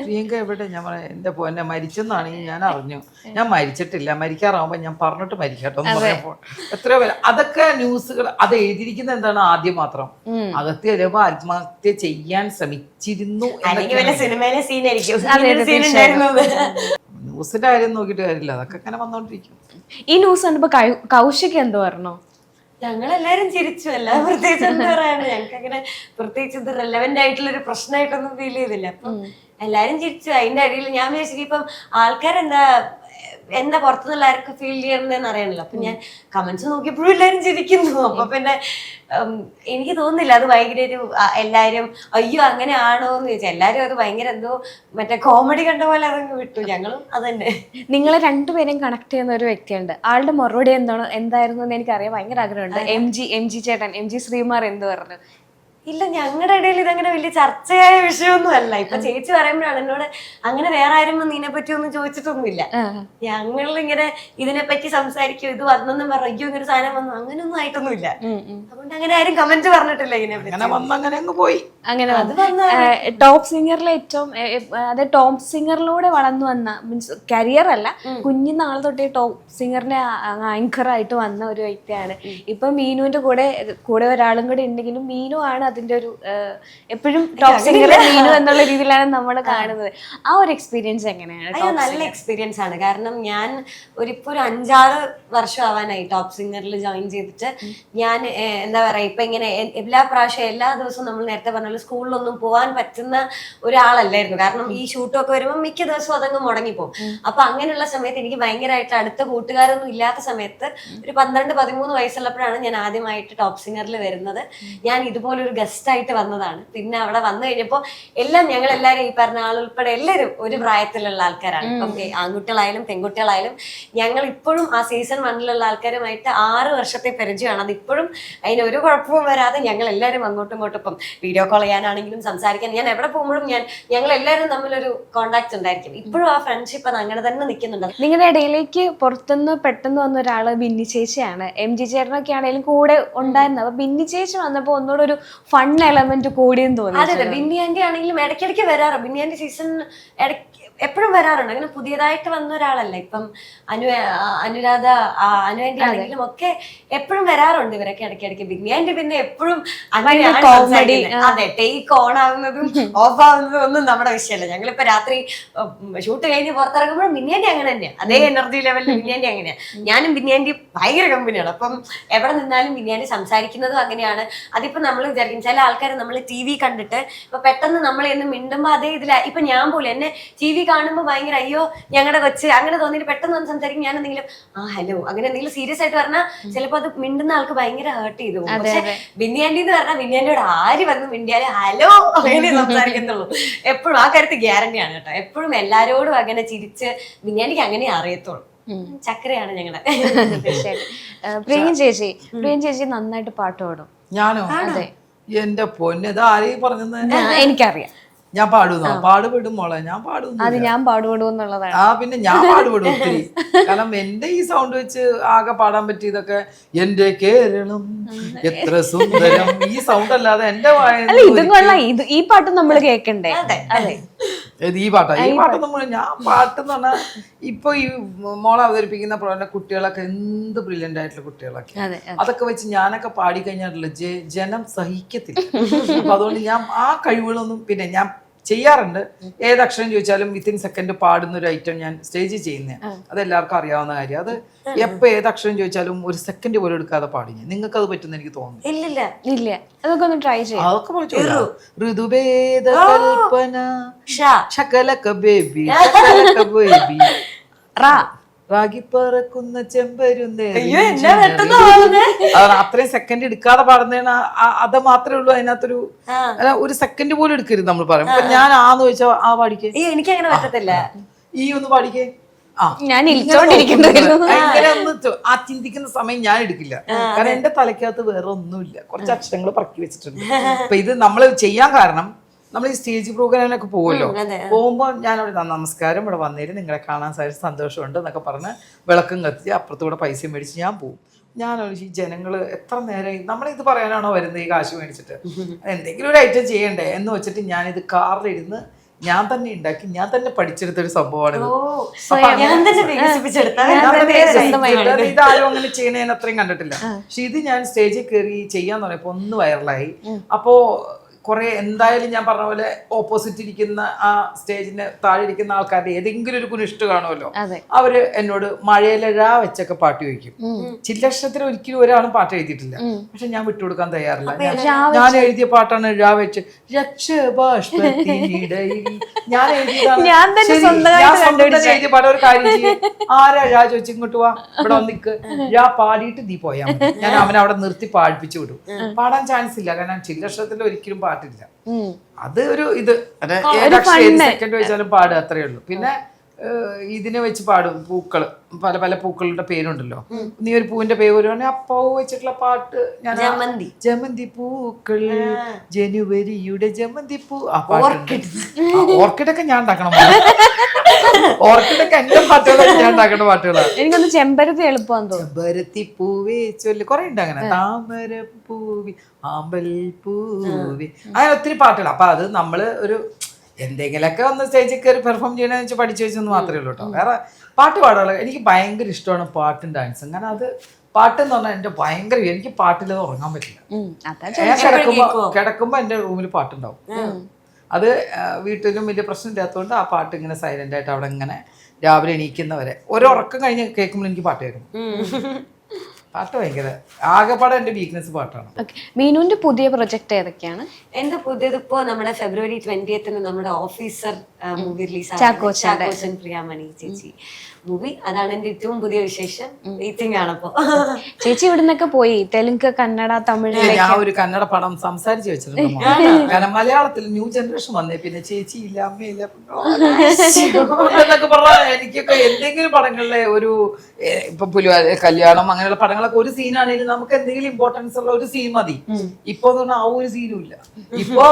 പ്രിയങ്ക എവിടെ? ഞാൻ പറയാം എന്റെ എന്നെ മരിച്ചെന്നാണെങ്കിൽ ഞാൻ അറിഞ്ഞു. ഞാൻ മരിച്ചിട്ടില്ല, മരിക്കാറാവുമ്പോ ഞാൻ പറഞ്ഞിട്ട് മരിക്കട്ടോ എന്ന് പറഞ്ഞപ്പോൾ എത്രയോ പേര്. അതൊക്കെ ന്യൂസുകൾ അത് എഴുതിയിരിക്കുന്നത് എന്താണ്? ആദ്യം മാത്രം അകത്ത് ചിലപ്പോ ആത്മഹത്യ ചെയ്യാൻ ശ്രമിച്ചിരുന്നു. സിനിമയിലെ ന്യൂസിന്റെ കാര്യം നോക്കിയിട്ട് കാര്യമില്ല, അതൊക്കെ അങ്ങനെ വന്നോണ്ടിരിക്കും. ഈ ന്യൂസ് കണ്ടപ്പോ കൗശിക്ക് എന്ത് പറഞ്ഞോ? ഞങ്ങളെല്ലാരും ചിരിച്ചു. എല്ലാം പ്രത്യേകിച്ച് എന്താ പറയാ, ഞങ്ങൾക്ക് അങ്ങനെ പ്രത്യേകിച്ച് ഇത് റെലവെന്റ് ആയിട്ടുള്ള ഒരു പ്രശ്നമായിട്ടൊന്നും ഫീൽ ചെയ്തില്ല. അപ്പം എല്ലാരും ചിരിച്ചു. അതിന്റെ അടിയിൽ ഞാൻ വിചാരിച്ചു ഇപ്പം ആൾക്കാരെന്താ എന്താ പുറത്തുനിന്നുള്ള ആർക്ക് ഫീൽ ചെയ്യണമെന്ന് അറിയണല്ലോ. അപ്പൊ ഞാൻ കമന്റ്സ് നോക്കിയപ്പോഴും എല്ലാരും ചിരിക്കുന്നു. അപ്പൊ പിന്നെ എനിക്ക് തോന്നുന്നില്ല അത് ഭയങ്കര ഒരു എല്ലാരും അയ്യോ അങ്ങനെ ആണോ എന്ന് ചോദിച്ചാൽ എല്ലാരും അത് ഭയങ്കര എന്തോ മറ്റേ കോമഡി കണ്ട പോലെ അതങ്ങ് വിട്ടു. ഞങ്ങളും അതന്നെ. നിങ്ങളെ രണ്ടുപേരെയും കണക്ട് ചെയ്യുന്ന ഒരു വ്യക്തിയുണ്ട്. ആളുടെ മറുപടി എന്തായിരുന്നു എന്ന് എനിക്കറിയാൻ ഭയങ്കര ആഗ്രഹമുണ്ട്. എം ജി ചേട്ടൻ, എം ജി ശ്രീകുമാർ എന്ത് പറഞ്ഞു? ഇല്ല, ഞങ്ങളുടെ ഇടയിൽ ഇതങ്ങനെ വലിയ ചർച്ചയായ വിഷയമൊന്നും അല്ല. ഇപ്പൊ ചേച്ചി പറയുമ്പോഴാണ് എന്നോട് അങ്ങനെ വേറെ ആരും ഇതിനെ പറ്റി ഒന്നും ചോദിച്ചിട്ടൊന്നുമില്ല. ഞങ്ങളിങ്ങനെ ഇതിനെപ്പറ്റി സംസാരിക്കും, ഇത് വന്നെന്നും പറയും ഇങ്ങനെ സാധനം വന്നു, അങ്ങനെയൊന്നും ആയിട്ടൊന്നുമില്ല. അതുകൊണ്ട് അങ്ങനെ ആരും കമന്റ് പറഞ്ഞിട്ടില്ല ഇതിനെപ്പറ്റി. അങ്ങനെ ടോപ്പ് സിംഗറിലെ ഏറ്റവും അതായത് ടോപ്പ് സിംഗറിലൂടെ വളർന്നു വന്ന മീൻസ് കരിയർ അല്ല, കുഞ്ഞിനാൾ തൊട്ടേ ടോപ്പ് സിംഗറിന്റെ ആങ്കർ ആയിട്ട് വന്ന ഒരു വ്യക്തിയാണ്. ഇപ്പൊ മീനുവിന്റെ കൂടെ ഒരാളും കൂടെ ഉണ്ടെങ്കിലും മീനു ആണ് അതിന്റെ ഒരു എപ്പോഴും ടോപ്പ് സിംഗർ മീനു എന്നുള്ള രീതിയിലാണ് നമ്മൾ കാണുന്നത്. ആ ഒരു എക്സ്പീരിയൻസ് എങ്ങനെയാണ്? നല്ല എക്സ്പീരിയൻസ് ആണ്. കാരണം ഞാൻ ഇപ്പൊ ഒരു 5-6 വർഷം ആവാനായി ടോപ്പ് സിംഗറിൽ ജോയിൻ ചെയ്തിട്ട്. ഞാൻ എന്താ പറയാ ഇപ്പൊ ഇങ്ങനെ എല്ലാ പ്രാവശ്യം എല്ലാ ദിവസവും നമ്മൾ നേരത്തെ പറഞ്ഞ സ്കൂളിലൊന്നും പോകാൻ പറ്റുന്ന ഒരാളല്ലായിരുന്നു. കാരണം ഈ ഷൂട്ടൊക്കെ വരുമ്പോൾ മിക്ക ദിവസവും അതങ്ങ് മുടങ്ങിപ്പോകും. അപ്പൊ അങ്ങനെയുള്ള സമയത്ത് എനിക്ക് ഭയങ്കരമായിട്ട് അടുത്ത കൂട്ടുകാരൊന്നും ഇല്ലാത്ത സമയത്ത് ഒരു 12-13 വയസ്സുള്ളപ്പോഴാണ് ഞാൻ ആദ്യമായിട്ട് ടോപ്പ് സിംഗറിൽ വരുന്നത്. ഞാൻ ഇതുപോലൊരു ഗസ്റ്റ് ആയിട്ട് വന്നതാണ്. പിന്നെ അവിടെ വന്നു കഴിഞ്ഞപ്പോൾ ഞങ്ങളെല്ലാവരും ഈ പറഞ്ഞ ആളുൾപ്പെടെ എല്ലാവരും ഒരു പ്രായത്തിലുള്ള ആൾക്കാരാണ്. ഇപ്പം ആൺകുട്ടികളായാലും പെൺകുട്ടികളായാലും ഞങ്ങൾ ഇപ്പോഴും ആ സീസൺ 1ലുള്ള ആൾക്കാരുമായിട്ട് 6 വർഷത്തെ പരിചയമാണ്. അത് ഇപ്പോഴും അതിനൊരു കുഴപ്പവും വരാതെ ഞങ്ങൾ എല്ലാവരും അങ്ങോട്ടും ഇങ്ങോട്ടും ഇപ്പം വീഡിയോ കോൾ ചെയ്യാനാണെങ്കിലും സംസാരിക്കാൻ ഞാൻ എവിടെ പോകുമ്പോഴും ഞങ്ങൾ എല്ലാവരും തമ്മിലൊരു കോണ്ടാക്ട് ഉണ്ടായിരിക്കും. ഇപ്പോഴും ആ ഫ്രണ്ട്ഷിപ്പ് അത് അങ്ങനെ തന്നെ നിൽക്കുന്നുണ്ട്. നിങ്ങളുടെ ഇടയിലേക്ക് പുറത്തുനിന്ന് പെട്ടെന്ന് വന്ന ഒരാള് ബിന്നി ചേച്ചിയാണ്. എം ജി ചേട്ടനൊക്കെ ആണെങ്കിലും കൂടെ ഉണ്ടായിരുന്നത്. അപ്പൊ ബിന്നി ചേച്ചി വന്നപ്പോ ഒന്നുകൂടെ ഒരു ഫൺ എലമെന്റ് കൂടിയെന്ന് തോന്നി. അതെ, ബിന്നി ആന്റി ആണെങ്കിലും ഇടയ്ക്കിടയ്ക്ക് വരാറുണ്ട്. ബിന്നി ആന്റി സീസൺ എപ്പോഴും വരാറുണ്ട്. അങ്ങനെ പുതിയതായിട്ട് വന്ന ഒരാളല്ല. ഇപ്പം അനുരാധ ആന്റി ആണെങ്കിലും ഒക്കെ എപ്പോഴും വരാറുണ്ട് ഇവരൊക്കെ ഇടയ്ക്കിടയ്ക്ക്. ബിന്നി ആന്റി പിന്നെ എപ്പോഴും കോമഡി. അതെ, ടേക്ക് ഓൺ ആവുന്നതും ഓഫ് ആവുന്നതും ഒന്നും നമ്മുടെ വിഷയമല്ല. ഞങ്ങളിപ്പോ രാത്രി ഷൂട്ട് കഴിഞ്ഞ് പുറത്തിറങ്ങുമ്പോഴും ബിന്നി ആന്റി അങ്ങനെ തന്നെയാണ്. അതേ എനർജി ലെവലിൽ ബിന്നി ആന്റി അങ്ങനെയാണ്. ഞാനും ബിന്നി ആന്റി ഭയങ്കര കമ്പനിയാണ്. അപ്പം എവിടെ നിന്നാലും ബിന്നി ആന്റി സംസാരിക്കുന്നതും അങ്ങനെയാണ്. അതിപ്പോ നമ്മൾ വിചാരിക്കും ചില ആൾക്കാർ നമ്മൾ TV കണ്ടിട്ട് ഇപ്പൊ പെട്ടെന്ന് നമ്മളെ ഒന്ന് മിണ്ടുമ്പോ അതേ ഇതില ഇപ്പൊ ഞാൻ പോലും എന്നെ TV കാണുമ്പോ ഭയങ്കര അയ്യോ ഞങ്ങളുടെ കൊച്ച് അങ്ങനെ തോന്നിയിട്ട് പെട്ടെന്ന് വന്ന് സംസാരിക്കും. ഞാൻ എന്തെങ്കിലും ഹലോ അങ്ങനെ എന്തെങ്കിലും സീരിയസ് ആയിട്ട് പറഞ്ഞാൽ ചിലപ്പോ അത് മിണ്ടുന്ന ആൾക്ക് ഭയങ്കര ഹേർട്ട് ചെയ്തു പോകും. പക്ഷെ ബിന്യാൻഡി എന്ന് പറഞ്ഞാൽ ബിന്യാൻഡിയോട് ആര് വന്ന് മിണ്ടിയാലും ഹലോ അങ്ങനെ സംസാരിക്കത്തുള്ളൂ. എപ്പോഴും ആ കാര്യത്തിൽ ഗ്യാരണ്ടിയാണ് കേട്ടോ. എപ്പോഴും എല്ലാരോടും അങ്ങനെ ചിരിച്ച് ബിന്യാൻഡിക്ക് അങ്ങനെ അറിയത്തുള്ളൂ. ചക്കരയാണ് ഞങ്ങളുടെ. പ്രിയം ചേച്ചി നന്നായിട്ട് പാട്ട് പാടും. ഞാനോ? എന്റെ പൊന്നത് ആരെയും പറഞ്ഞത് എനിക്കറിയാം. ഞാൻ പാടുന്നോ? പാടുപെടും മോളെ, ഞാൻ പാടുന്നു. അത് ഞാൻ പാടുപെടും എന്നുള്ളതാണ്. പിന്നെ ഞാൻ പാടുപെടും ഒത്തിരി. കാരണം എന്റെ ഈ സൗണ്ട് വെച്ച് ആകെ പാടാൻ പറ്റിയതൊക്കെ എന്റെ കേരളം എത്ര സുന്ദരം, ഈ സൗണ്ട് അല്ലാതെ എന്റെ ഈ പാട്ട് നമ്മൾ കേൾക്കണ്ടേ? ഈ പാട്ടൊന്നും ഞാൻ പാട്ടെന്ന് പറഞ്ഞാൽ ഇപ്പൊ ഈ മോളെ അവതരിപ്പിക്കുന്ന പോലെ കുട്ടികളൊക്കെ എന്ത് ബ്രില്യന്റ് ആയിട്ടുള്ള കുട്ടികളൊക്കെ, അതൊക്കെ വെച്ച് ഞാനൊക്കെ പാടിക്കഴിഞ്ഞാലുള്ള ജനം സഹിക്കത്തില്ല. അപ്പൊ അതുകൊണ്ട് ഞാൻ ആ കഴിവുകളൊന്നും, പിന്നെ ഞാൻ ചെയ്യാറുണ്ട്. ഏതക്ഷരം ചോദിച്ചാലും വിത്തിൻ സെക്കൻഡ് പാടുന്ന ഒരു ഐറ്റം ഞാൻ സ്റ്റേജിൽ ചെയ്യുന്നത്, അതെല്ലാവർക്കും അറിയാവുന്ന കാര്യം. അത് എപ്പോ ഏതക്ഷരം ചോദിച്ചാലും ഒരു സെക്കൻഡ് പോലും എടുക്കാതെ പാടി. നിങ്ങൾക്ക് അത് പറ്റുന്ന എനിക്ക് തോന്നുന്നു. അതൊക്കെ ഒന്ന് ട്രൈ ചെയ്യാം. അതൊക്കെ പറഞ്ഞു. ഋതുഭേദ കൽപ്പന ശകലക ബേബി ബേബി റാഗി പറക്കുന്ന ചെമ്പരുന്നേ, അത്രയും സെക്കൻഡ് എടുക്കാതെ പാടുന്നതാണ്. അത് മാത്രമേ ഉള്ളൂ അതിനകത്തൊരു ഒരു സെക്കൻഡ് പോലും എടുക്കരുത് നമ്മൾ പറയും. ഞാൻ ആന്ന് ചോദിച്ചാ ആ പാടിക്കേ, എനിക്ക് അങ്ങനെ പറ്റത്തില്ല. ഈ ഒന്ന് പാടിക്കേ, ഞാൻ ഇങ്ങനെ ഒന്ന് ആ ചിന്തിക്കുന്ന സമയം ഞാൻ എടുക്കില്ല. കാരണം എന്റെ തലയ്ക്കകത്ത് വേറെ ഒന്നുമില്ല, കുറച്ച് അക്ഷരങ്ങൾ പറക്കി വെച്ചിട്ടുണ്ട്. അപ്പൊ ഇത് നമ്മൾ ചെയ്യാൻ കാരണം നമ്മൾ ഈ സ്റ്റേജ് പ്രോഗ്രാമിനൊക്കെ പോകുമല്ലോ, പോകുമ്പോൾ ഞാൻ അവിടെ നമസ്കാരം, ഇവിടെ വന്നേരും നിങ്ങളെ കാണാൻ സാധിച്ച സന്തോഷമുണ്ട് എന്നൊക്കെ പറഞ്ഞ് വിളക്കം കത്തിച്ച് അപ്പുറത്തൂടെ പൈസ മേടിച്ച് ഞാൻ പോകും. ഈ ജനങ്ങൾ എത്ര നേരം നമ്മളിത് പറയാനാണോ വരുന്നത് ഈ കാശ് മേടിച്ചിട്ട്, എന്തെങ്കിലും ഒരു ഐറ്റം ചെയ്യണ്ടേ എന്ന് വെച്ചിട്ട് ഞാനിത് കാറിലിരുന്ന് ഞാൻ തന്നെ ഉണ്ടാക്കി ഞാൻ തന്നെ പഠിച്ചെടുത്തൊരു സംഭവമാണിത്. ഇതാരും അങ്ങനെ ചെയ്യണ ഞാൻ അത്രയും കണ്ടിട്ടില്ല. പക്ഷെ ഇത് ഞാൻ സ്റ്റേജിൽ കയറി ചെയ്യാന്ന് പറഞ്ഞപ്പോ ഒന്ന് വൈറലായി. അപ്പോ കുറെ എന്തായാലും ഞാൻ പറഞ്ഞ പോലെ ഓപ്പോസിറ്റ് ഇരിക്കുന്ന ആ സ്റ്റേജിന് താഴെ ഇരിക്കുന്ന ആൾക്കാരുടെ ഏതെങ്കിലും ഒരു കുനിഷ്ട് കാണുമല്ലോ, അവര് എന്നോട് മഴയിലെ ഴ വെച്ചൊക്കെ പാട്ട് ചോദിക്കും. ചില്ലക്ഷരത്തിൽ ഒരിക്കലും ഒരാളും പാട്ട് എഴുതിയിട്ടില്ല, പക്ഷെ ഞാൻ വിട്ടുകൊടുക്കാൻ തയ്യാറില്ല. ഞാൻ എഴുതിയ പാട്ടാണ് ഴ വെച്ച് രക്ഷബാഷ്പത്തിനിടയിൽ ഞാൻ എഴുതിയതാണ്. എഴുതിയ പാട്ട് ഒരു കാര്യം ചെയ്യും, ആരാ ഴ ചോദിച്ചു ഇങ്ങോട്ട് വാ ഇവിടെ വന്നിക്ക് ഴ പാടിയിട്ട് നീ പോയാൽ മതി. ഞാൻ അവനെ അവിടെ നിർത്തി പാടിപ്പിച്ചു വിടും. പാടാൻ ചാൻസ് ഇല്ല, കാരണം ചില്ലക്ഷരത്തിൽ ഒരിക്കലും പാട്ടില്ല. അത് ഒരു ഇത് സെക്കൻഡ് വെച്ചാലും പാടുക, അത്രയേ ഉള്ളൂ. പിന്നെ ഇതിനെ വെച്ച് പാടും, പൂക്കള് പല പല പൂക്കളുടെ പേരുണ്ടല്ലോ. നീ ഒരു പൂവിന്റെ പേര് പറയുവാണെങ്കിൽ ആ പൂ വെച്ചിട്ടുള്ള പാട്ട് ഞാൻ ജമന്തി പൂക്കൾ ജനുവരിയുടെ ജമന്തി പൂ, ആ പാട്ട്. ഓർക്കിഡൊക്കെ ഞാൻ ഉണ്ടാക്കണം, ഓർക്കിഡൊക്കെ എന്റെ പാട്ടുകളൊക്കെ ഞാൻ ഉണ്ടാക്കേണ്ട പാട്ടുകളാണ്. എനിക്കൊന്ന് ചെമ്പരത്തി എളുപ്പം, ചെമ്പരത്തി പൂവേ ചൊല്ലി കുറെ ഉണ്ട് അങ്ങനെ, താമര പൂവി ആമ്പൽ പൂവി, അങ്ങനെ ഒത്തിരി പാട്ടുകൾ. അപ്പൊ അത് നമ്മള് ഒരു എന്തെങ്കിലുമൊക്കെ ഒന്ന് സ്റ്റേജിൽ കയറി പെർഫോം ചെയ്യണമെന്ന് വെച്ചാൽ പഠിച്ചു വെച്ചെന്ന് മാത്രമേ ഉള്ളൂ കേട്ടോ. വേറെ പാട്ട് പാടാനുള്ള എനിക്ക് ഭയങ്കര ഇഷ്ടമാണ് പാട്ടും ഡാൻസും. കാരണം അത് പാട്ടെന്ന് പറഞ്ഞാൽ എന്റെ ഭയങ്കര, എനിക്ക് പാട്ടില്ലാതെ ഉറങ്ങാൻ പറ്റില്ല. ഞാൻ കിടക്കുമ്പോ എന്റെ റൂമിൽ പാട്ടുണ്ടാവും. അത് വീട്ടിലും വലിയ പ്രശ്നം ഇല്ലാത്തതുകൊണ്ട് ആ പാട്ട് ഇങ്ങനെ സൈലന്റ് ആയിട്ട് അവിടെ ഇങ്ങനെ രാവിലെ എണീക്കുന്നവരെ ഒരുറക്കം കഴിഞ്ഞ് കേൾക്കുമ്പോൾ എനിക്ക് പാട്ട് കേൾക്കും. പാട്ട് ഭയങ്കര ആകെപ്പാടെ എന്റെ വീക്ക്നെസ് പാട്ടാണ്. മീനുവിന്റെ പുതിയ പ്രൊജക്ട് ഏതൊക്കെയാണ്? എന്റെ പുതിയത് ഇപ്പോ നമ്മുടെ ഫെബ്രുവരി 20th നമ്മുടെ officer movie release Chakochan Priyamani ചേച്ചി മൂവി. അതാണ് എന്റെ ഏറ്റവും പുതിയ വിശേഷം. വെയിറ്റിംഗ് ആണപ്പോ. ചേച്ചി ഇവിടുന്നൊക്കെ പോയി തെലുങ്ക്, കന്നഡ, തമിഴ്. ഞാൻ ഒരു കന്നഡ പടം സംസാരിച്ചു വെച്ചിട്ടുണ്ട്. കാരണം മലയാളത്തിൽ ന്യൂ ജനറേഷൻ വന്നേ പിന്നെ ചേച്ചി ഇല്ല, അമ്മയില്ല എന്നൊക്കെ പറഞ്ഞാൽ എനിക്കൊക്കെ എന്തെങ്കിലും പടങ്ങളിലെ ഒരു ഇപ്പൊ കല്യാണം അങ്ങനെയുള്ള പടങ്ങളൊക്കെ ഒരു സീനാണെങ്കിലും നമുക്ക് എന്തെങ്കിലും ഇമ്പോർട്ടൻസ് ഉള്ള ഒരു സീൻ മതി. ഇപ്പൊ പറഞ്ഞാൽ ആ ഒരു സീനും ഇല്ല. ഇപ്പോ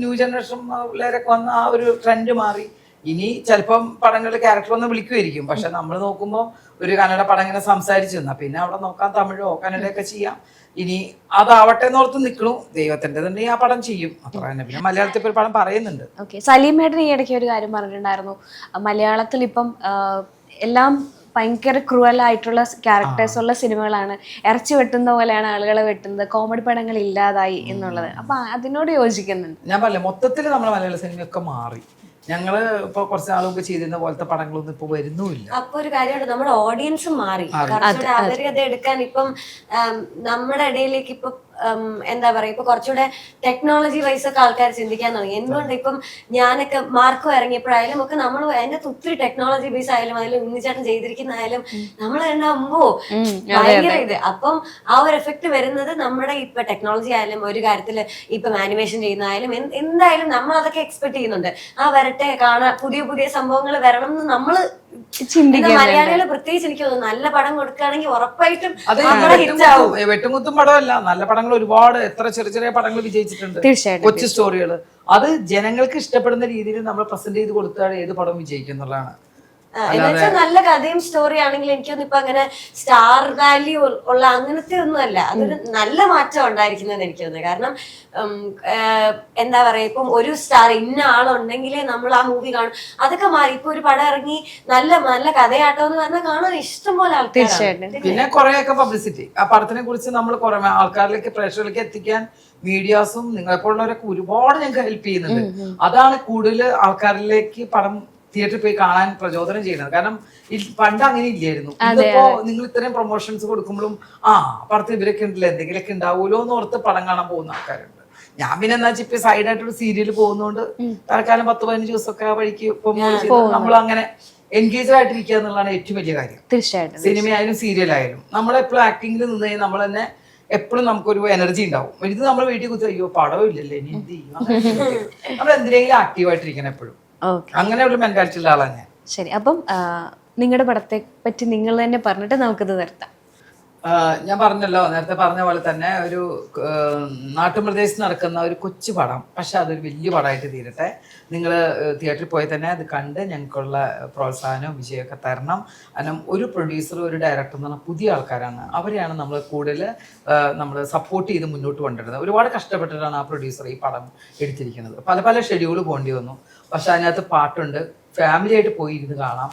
ന്യൂ ജനറേഷൻ പിള്ളേരൊക്കെ വന്ന് ആ ഒരു ട്രെൻഡ് മാറി. ഇനി ചിലപ്പം പടങ്ങളുടെ ക്യാരക്ടർ ഒന്ന് വിളിക്കുമായിരിക്കും, പക്ഷെ നമ്മൾ നോക്കുമ്പോൾ ഒരു കന്നഡ പടം ഇങ്ങനെ സംസാരിച്ചു തന്നാ പിന്നെ അവിടെ നോക്കാം തമിഴോ കന്നഡയൊക്കെ ചെയ്യാം. ഇനി അതാവട്ടെ എന്നോർത്ത് നിൽക്കണു. ദൈവത്തിൻ്റെതുണ്ടെങ്കിൽ ആ പടം ചെയ്യും, അത്ര തന്നെ. പിന്നെ മലയാളത്തിൽ ഇപ്പോൾ ഒരു പടം പറയുന്നുണ്ട്. സലീമേട്ടൻ ഈ ഇടയ്ക്ക് ഒരു കാര്യം പറഞ്ഞിട്ടുണ്ടായിരുന്നു, മലയാളത്തിൽ ഇപ്പം എല്ലാം ഭയങ്കര ക്രൂവലായിട്ടുള്ള ക്യാരക്ടേഴ്സ് ഉള്ള സിനിമകളാണ്, ഇറച്ചി വെട്ടുന്ന പോലെയാണ് ആളുകളെ വെട്ടുന്നത്, കോമഡി പടങ്ങൾ ഇല്ലാതായി എന്നുള്ളത്. അപ്പൊ അതിനോട് യോജിക്കുന്നുണ്ട്. ഞാൻ പറഞ്ഞില്ല, മൊത്തത്തിൽ നമ്മുടെ മലയാള സിനിമയൊക്കെ മാറി. ഞങ്ങള് ഇപ്പൊ കുറച്ച് നാൾ മുമ്പ് ചെയ്തിരുന്ന പോലത്തെ പടങ്ങളൊന്നും ഇപ്പൊ വരുന്നുമില്ല. അപ്പൊ ഒരു കാര്യമാണ്, നമ്മുടെ ഓഡിയൻസ് മാറി. അവര് അത് എടുക്കാൻ ഇപ്പം നമ്മുടെ ഇടയിലേക്ക് ഇപ്പൊ എന്താ പറയാ ഇപ്പൊ കുറച്ചുകൂടെ ടെക്നോളജി വൈസ് ഒക്കെ ആൾക്കാർ ചിന്തിക്കാൻ തുടങ്ങി. എന്തുകൊണ്ട് ഇപ്പം ഞാനൊക്കെ മാർക്കോ ഇറങ്ങിയപ്പോഴായാലും ഒക്കെ നമ്മൾ അതിനകത്ത് ഒത്തിരി ടെക്നോളജി ബേസ് ആയാലും അതിൽ ഉണ്ണിച്ചേട്ടൻ ചെയ്തിരിക്കുന്നതായാലും നമ്മൾ അമ്പോ ഭയങ്കര ഇത്. അപ്പം ആ ഒരു എഫക്ട് വരുന്നത് നമ്മുടെ ഇപ്പൊ ടെക്നോളജി ആയാലും ഒരു കാര്യത്തില് ഇപ്പം ആനിമേഷൻ ചെയ്യുന്നതായാലും എന്തായാലും നമ്മൾ അതൊക്കെ എക്സ്പെക്ട് ചെയ്യുന്നുണ്ട്. ആ വരട്ടെ കാണാൻ പുതിയ പുതിയ സംഭവങ്ങൾ വരണം എന്ന് നമ്മള് മലയാളികള് പ്രത്യേകിച്ച് എനിക്ക് തോന്നുന്നു നല്ല പടം കൊടുക്കുകയാണെങ്കിൽ ഉറപ്പായിട്ടും വെട്ടുമുത്തും പടമല്ല, നല്ല പടങ്ങൾ ഒരുപാട് എത്ര ചെറിയ ചെറിയ പടങ്ങൾ വിജയിച്ചിട്ടുണ്ട്, കൊച്ചു സ്റ്റോറികൾ. അത് ജനങ്ങൾക്ക് ഇഷ്ടപ്പെടുന്ന രീതിയിൽ നമ്മൾ പ്രസന്റ് ചെയ്ത് കൊടുത്താൽ ഏത് പടം വിജയിക്കും എന്നുള്ളതാണ്. എന്നുവെച്ചാൽ നല്ല കഥയും സ്റ്റോറി ആണെങ്കിൽ എനിക്കൊന്നും ഇപ്പൊ അങ്ങനെ സ്റ്റാർ വാല്യൂ ഉള്ള അങ്ങനത്തെ ഒന്നും അല്ല. അതൊരു നല്ല മാറ്റം ഉണ്ടായിരിക്കുന്നതെന്ന് എനിക്ക് തോന്നുന്നത്. കാരണം എന്താ പറയാ ഇപ്പം ഒരു സ്റ്റാർ ഇന്ന ആളുണ്ടെങ്കിലേ നമ്മൾ ആ മൂവി കാണും. അതൊക്കെ മാറി ഇപ്പൊ ഒരു പടം ഇറങ്ങി നല്ല നല്ല കഥയാട്ടോ എന്ന് പറഞ്ഞാൽ കാണാൻ ഇഷ്ടംപോലെ ആൾക്കാർ. പിന്നെ കുറെയൊക്കെ പബ്ലിസിറ്റി ആ പടത്തിനെ കുറിച്ച് നമ്മൾ കുറെ ആൾക്കാരിലേക്ക് പ്രേക്ഷകരിലേക്ക് എത്തിക്കാൻ മീഡിയാസും നിങ്ങളെപ്പോലുള്ളവരൊക്കെ ഒരുപാട് ഞങ്ങൾക്ക് ഹെൽപ്പ് ചെയ്യുന്നുണ്ട്. അതാണ് കൂടുതൽ ആൾക്കാരിലേക്ക് പടം തിയേറ്ററിൽ പോയി കാണാൻ പ്രചോദനം ചെയ്യുന്നത്. കാരണം പണ്ട് അങ്ങനെ ഇല്ലായിരുന്നു. ഇതിപ്പോ നിങ്ങൾ ഇത്രയും പ്രൊമോഷൻസ് കൊടുക്കുമ്പോഴും പടത്തിൽ ഇവരൊക്കെ ഉണ്ടല്ലോ എന്തെങ്കിലുമൊക്കെ ഉണ്ടാവുമല്ലോ എന്ന് ഓർത്ത് പടം കാണാൻ പോകുന്ന ആൾക്കാരുണ്ട്. ഞാൻ പിന്നെ എന്താ വെച്ചാൽ ഇപ്പൊ സൈഡായിട്ടൊരു സീരിയൽ പോകുന്നതുകൊണ്ട് തൽക്കാലം 10-15 ദിവസമൊക്കെ ആ വഴിക്ക് നമ്മൾ അങ്ങനെ എൻഗേജ് ആയിട്ടിരിക്കുക എന്നുള്ളതാണ് ഏറ്റവും വലിയ കാര്യം. തീർച്ചയായിട്ടും സിനിമയായാലും സീരിയലായാലും നമ്മളെപ്പോഴും ആക്ടിങ്ങിൽ നിന്ന് കഴിഞ്ഞാൽ നമ്മൾ തന്നെ എപ്പോഴും നമുക്കൊരു എനർജി ഉണ്ടാവും. ഇത് നമ്മൾ വീട്ടിൽ കുത്തി അയ്യോ പടവും ഇല്ലല്ലേ ഇനി എന്ത് ചെയ്യും, നമ്മൾ എന്തിനെങ്കിലും ആക്റ്റീവായിട്ടിരിക്കണം എപ്പോഴും. അങ്ങനെയുള്ള മെന്റാലിറ്റി ഉള്ള ആളാണ് ഞാൻ. ശരി, അപ്പം നിങ്ങളുടെ പടത്തെ പറ്റി നിങ്ങൾ തന്നെ പറഞ്ഞിട്ട് നമുക്കിത് നിർത്താം. ഞാൻ പറഞ്ഞല്ലോ നേരത്തെ പറഞ്ഞ പോലെ തന്നെ ഒരു നാട്ടുപ്രദേശത്ത് നടക്കുന്ന ഒരു കൊച്ചു പടം, പക്ഷെ അതൊരു വലിയ പടമായിട്ട് തീരട്ടെ. നിങ്ങൾ തിയേറ്ററിൽ പോയി തന്നെ അത് കണ്ട് ഞങ്ങൾക്കുള്ള പ്രോത്സാഹനവും വിജയമൊക്കെ തരണം. കാരണം ഒരു പ്രൊഡ്യൂസർ ഒരു ഡയറക്ടർ എന്ന് പറഞ്ഞാൽ പുതിയ ആൾക്കാരാണ്. അവരെയാണ് നമ്മൾ കൂടുതൽ നമ്മൾ സപ്പോർട്ട് ചെയ്ത് മുന്നോട്ട് കൊണ്ടുവരുന്നത്. ഒരുപാട് കഷ്ടപ്പെട്ടിട്ടാണ് ആ പ്രൊഡ്യൂസർ ഈ പടം എടുത്തിരിക്കുന്നത്. പല പല ഷെഡ്യൂൾ പോകേണ്ടി വന്നു. പക്ഷെ അതിനകത്ത് പാട്ടുണ്ട്, ഫാമിലി ആയിട്ട് പോയി ഇരുന്ന് കാണാം.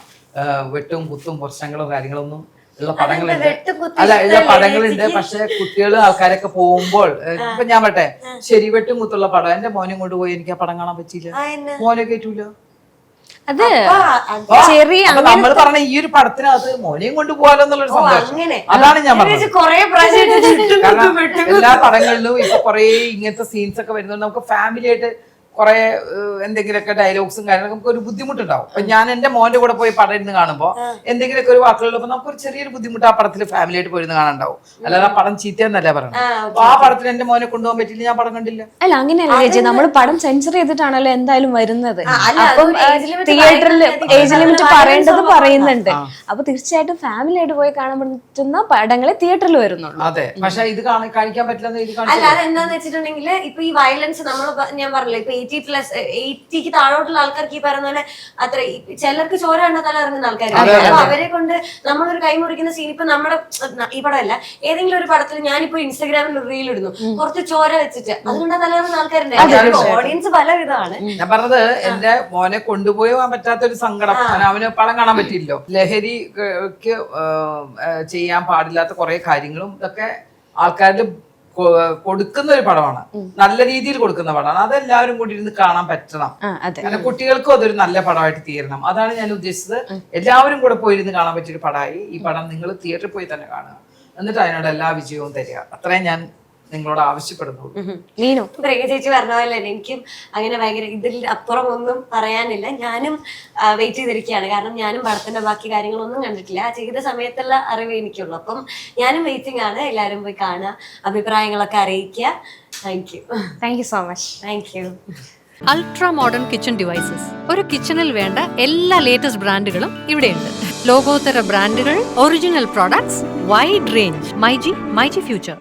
വെട്ടും കുത്തും പ്രശ്നങ്ങളും കാര്യങ്ങളൊന്നും ഉള്ള പടങ്ങളുണ്ട്. ഉള്ള പടങ്ങളുണ്ട്. പക്ഷെ കുട്ടികളും ആൾക്കാരൊക്കെ പോകുമ്പോൾ ഇപ്പൊ ഞാൻ പറട്ടെ ശരി വെട്ടും കുത്തുള്ള പടം എന്റെ മോനെ കൊണ്ട് പോയി എനിക്ക് ആ പടം കാണാൻ പറ്റിയില്ല. മോനെ കേട്ടൂല. അത് ചെറിയ നമ്മൾ പറഞ്ഞ ഈ ഒരു പടത്തിനകത്ത് മോനെയും കൊണ്ട് പോകാലോ എന്നുള്ളൊരു സന്തോഷം. അതാണ് ഞാൻ പറഞ്ഞത്. കാരണം എല്ലാ പടങ്ങളിലും ഇപ്പൊ കുറെ ഇങ്ങനത്തെ സീൻസ് ഒക്കെ വരുന്നുണ്ട്. നമുക്ക് ഫാമിലി ആയിട്ട് കുറെ എന്തെങ്കിലുമൊക്കെ ഡയലോഗ്സും കാര്യങ്ങളൊക്കെ നമുക്ക് ഒരു ബുദ്ധിമുട്ടുണ്ടാവും. അപ്പൊ ഞാൻ എന്റെ മോന്റെ കൂടെ പോയി പടം ഇരുന്ന് കാണുമ്പോൾ എന്തെങ്കിലുമൊക്കെ ഒരു വാക്കുകളുള്ളപ്പോൾ നമുക്കൊരു ചെറിയൊരു ബുദ്ധിമുട്ട് ആ പടത്തിൽ ഫാമിലി ആയിട്ട് പോയിരുന്ന് കാണാണ്ടാവും. അല്ലാതെ ആ പടം ചീത്തയെന്നല്ല പറയുന്നത്. അപ്പൊ ആ പടത്തിൽ എന്റെ മോനെ കൊണ്ടുപോകാൻ പറ്റില്ല, ഞാൻ പടം കണ്ടില്ല. അല്ല അങ്ങനെയല്ല ചേച്ചി, നമ്മൾ പടം സെൻസർ ചെയ്തിട്ടാണല്ലോ എന്തായാലും വരുന്നത്. അപ്പം തിയേറ്ററിൽ ഏജ് ലിമിറ്റ് പറയേണ്ടത് പറയുന്നുണ്ട്. അപ്പൊ തീർച്ചയായിട്ടും ഫാമിലി ആയിട്ട് പോയി കാണാൻ പറ്റുന്ന പടങ്ങളെ തിയേറ്ററിൽ വരുന്നുള്ളൂ. അതെ, പക്ഷെ ഇത് കാണിക്കാൻ പറ്റില്ല. അല്ല അതെന്താന്ന് വെച്ചിട്ടുണ്ടെങ്കിൽ ഇപ്പൊ ഈ വയലൻസ് നമ്മൾ ഞാൻ പറഞ്ഞില്ല ഇപ്പൊ 80+ താഴോട്ടുള്ള ആൾക്കാർക്ക് ഈ പറയുന്ന പോലെ അത്ര ചിലർക്ക് ചോര കണ്ട തല ഇറങ്ങുന്ന ആൾക്കാരുണ്ട്. അപ്പൊ അവരെ കൊണ്ട് നമ്മളൊരു കൈ മുറിക്കുന്ന സീൻ ഇപ്പൊ നമ്മുടെ ഈ പടമല്ല ഏതെങ്കിലും ഒരു പടത്തിൽ ഞാനിപ്പോ ഇൻസ്റ്റാഗ്രാമിൽ റീൽ ഇടുന്നു കുറച്ച് ചോര വെച്ചിട്ട് അതുകൊണ്ട് തല ഇറങ്ങുന്ന ആൾക്കാരുണ്ട്. ഓഡിയൻസ് പല വിധമാണ്. ഞാൻ പറഞ്ഞത് എന്റെ മോനെ കൊണ്ടുപോയി പോകാൻ പറ്റാത്തൊരു സങ്കടം. അവന് പടം കാണാൻ പറ്റില്ലല്ലോ. ലഹരിക്ക് ചെയ്യാൻ പാടില്ലാത്ത കുറെ കാര്യങ്ങളും ഇതൊക്കെ ആൾക്കാരുടെ കൊടുക്കുന്ന ഒരു പടമാണ്. നല്ല രീതിയിൽ കൊടുക്കുന്ന പടമാണ്. അതെല്ലാവരും കൂടി ഇരുന്ന് കാണാൻ പറ്റണം. കാരണം കുട്ടികൾക്കും അതൊരു നല്ല പടമായിട്ട് തീരണം. അതാണ് ഞാൻ ഉദ്ദേശിച്ചത്. എല്ലാവരും കൂടെ പോയിരുന്ന് കാണാൻ പറ്റിയൊരു പടമായി ഈ പടം നിങ്ങൾ തിയേറ്ററിൽ പോയി തന്നെ കാണുക. എന്നിട്ട് അതിനോട് എല്ലാ വിജയവും തരിക. അത്രയും ഞാൻ നിങ്ങളോട് ആവശ്യപ്പെടുന്നുള്ളൂ. പ്രിയ ചേച്ചി പറഞ്ഞ പോലെ തന്നെ എനിക്കും അങ്ങനെ ഭയങ്കര ഇതിൽ അപ്പുറം ഒന്നും പറയാനില്ല. ഞാനും വെയിറ്റ് ചെയ്തിരിക്കുകയാണ്. കാരണം ഞാനും പടത്തിന്റെ ബാക്കി കാര്യങ്ങളൊന്നും കണ്ടിട്ടില്ല. ആ ചെയ്ത സമയത്തുള്ള അറിവ് എനിക്കുള്ളൂ. അപ്പം ഞാനും വെയിറ്റിംഗ് ആണ്. എല്ലാവരും പോയി കാണുക, അഭിപ്രായങ്ങളൊക്കെ അറിയിക്കുക. Thank you so much. Thank you. Ultra modern kitchen devices. ഒരു കിച്ചണിൽ വേണ്ട എല്ലാ ലേറ്റസ്റ്റ് ബ്രാൻഡുകളും ഇവിടെയുണ്ട്. ലോകോത്തര ബ്രാൻഡുകൾ, original products, wide range. MyG future.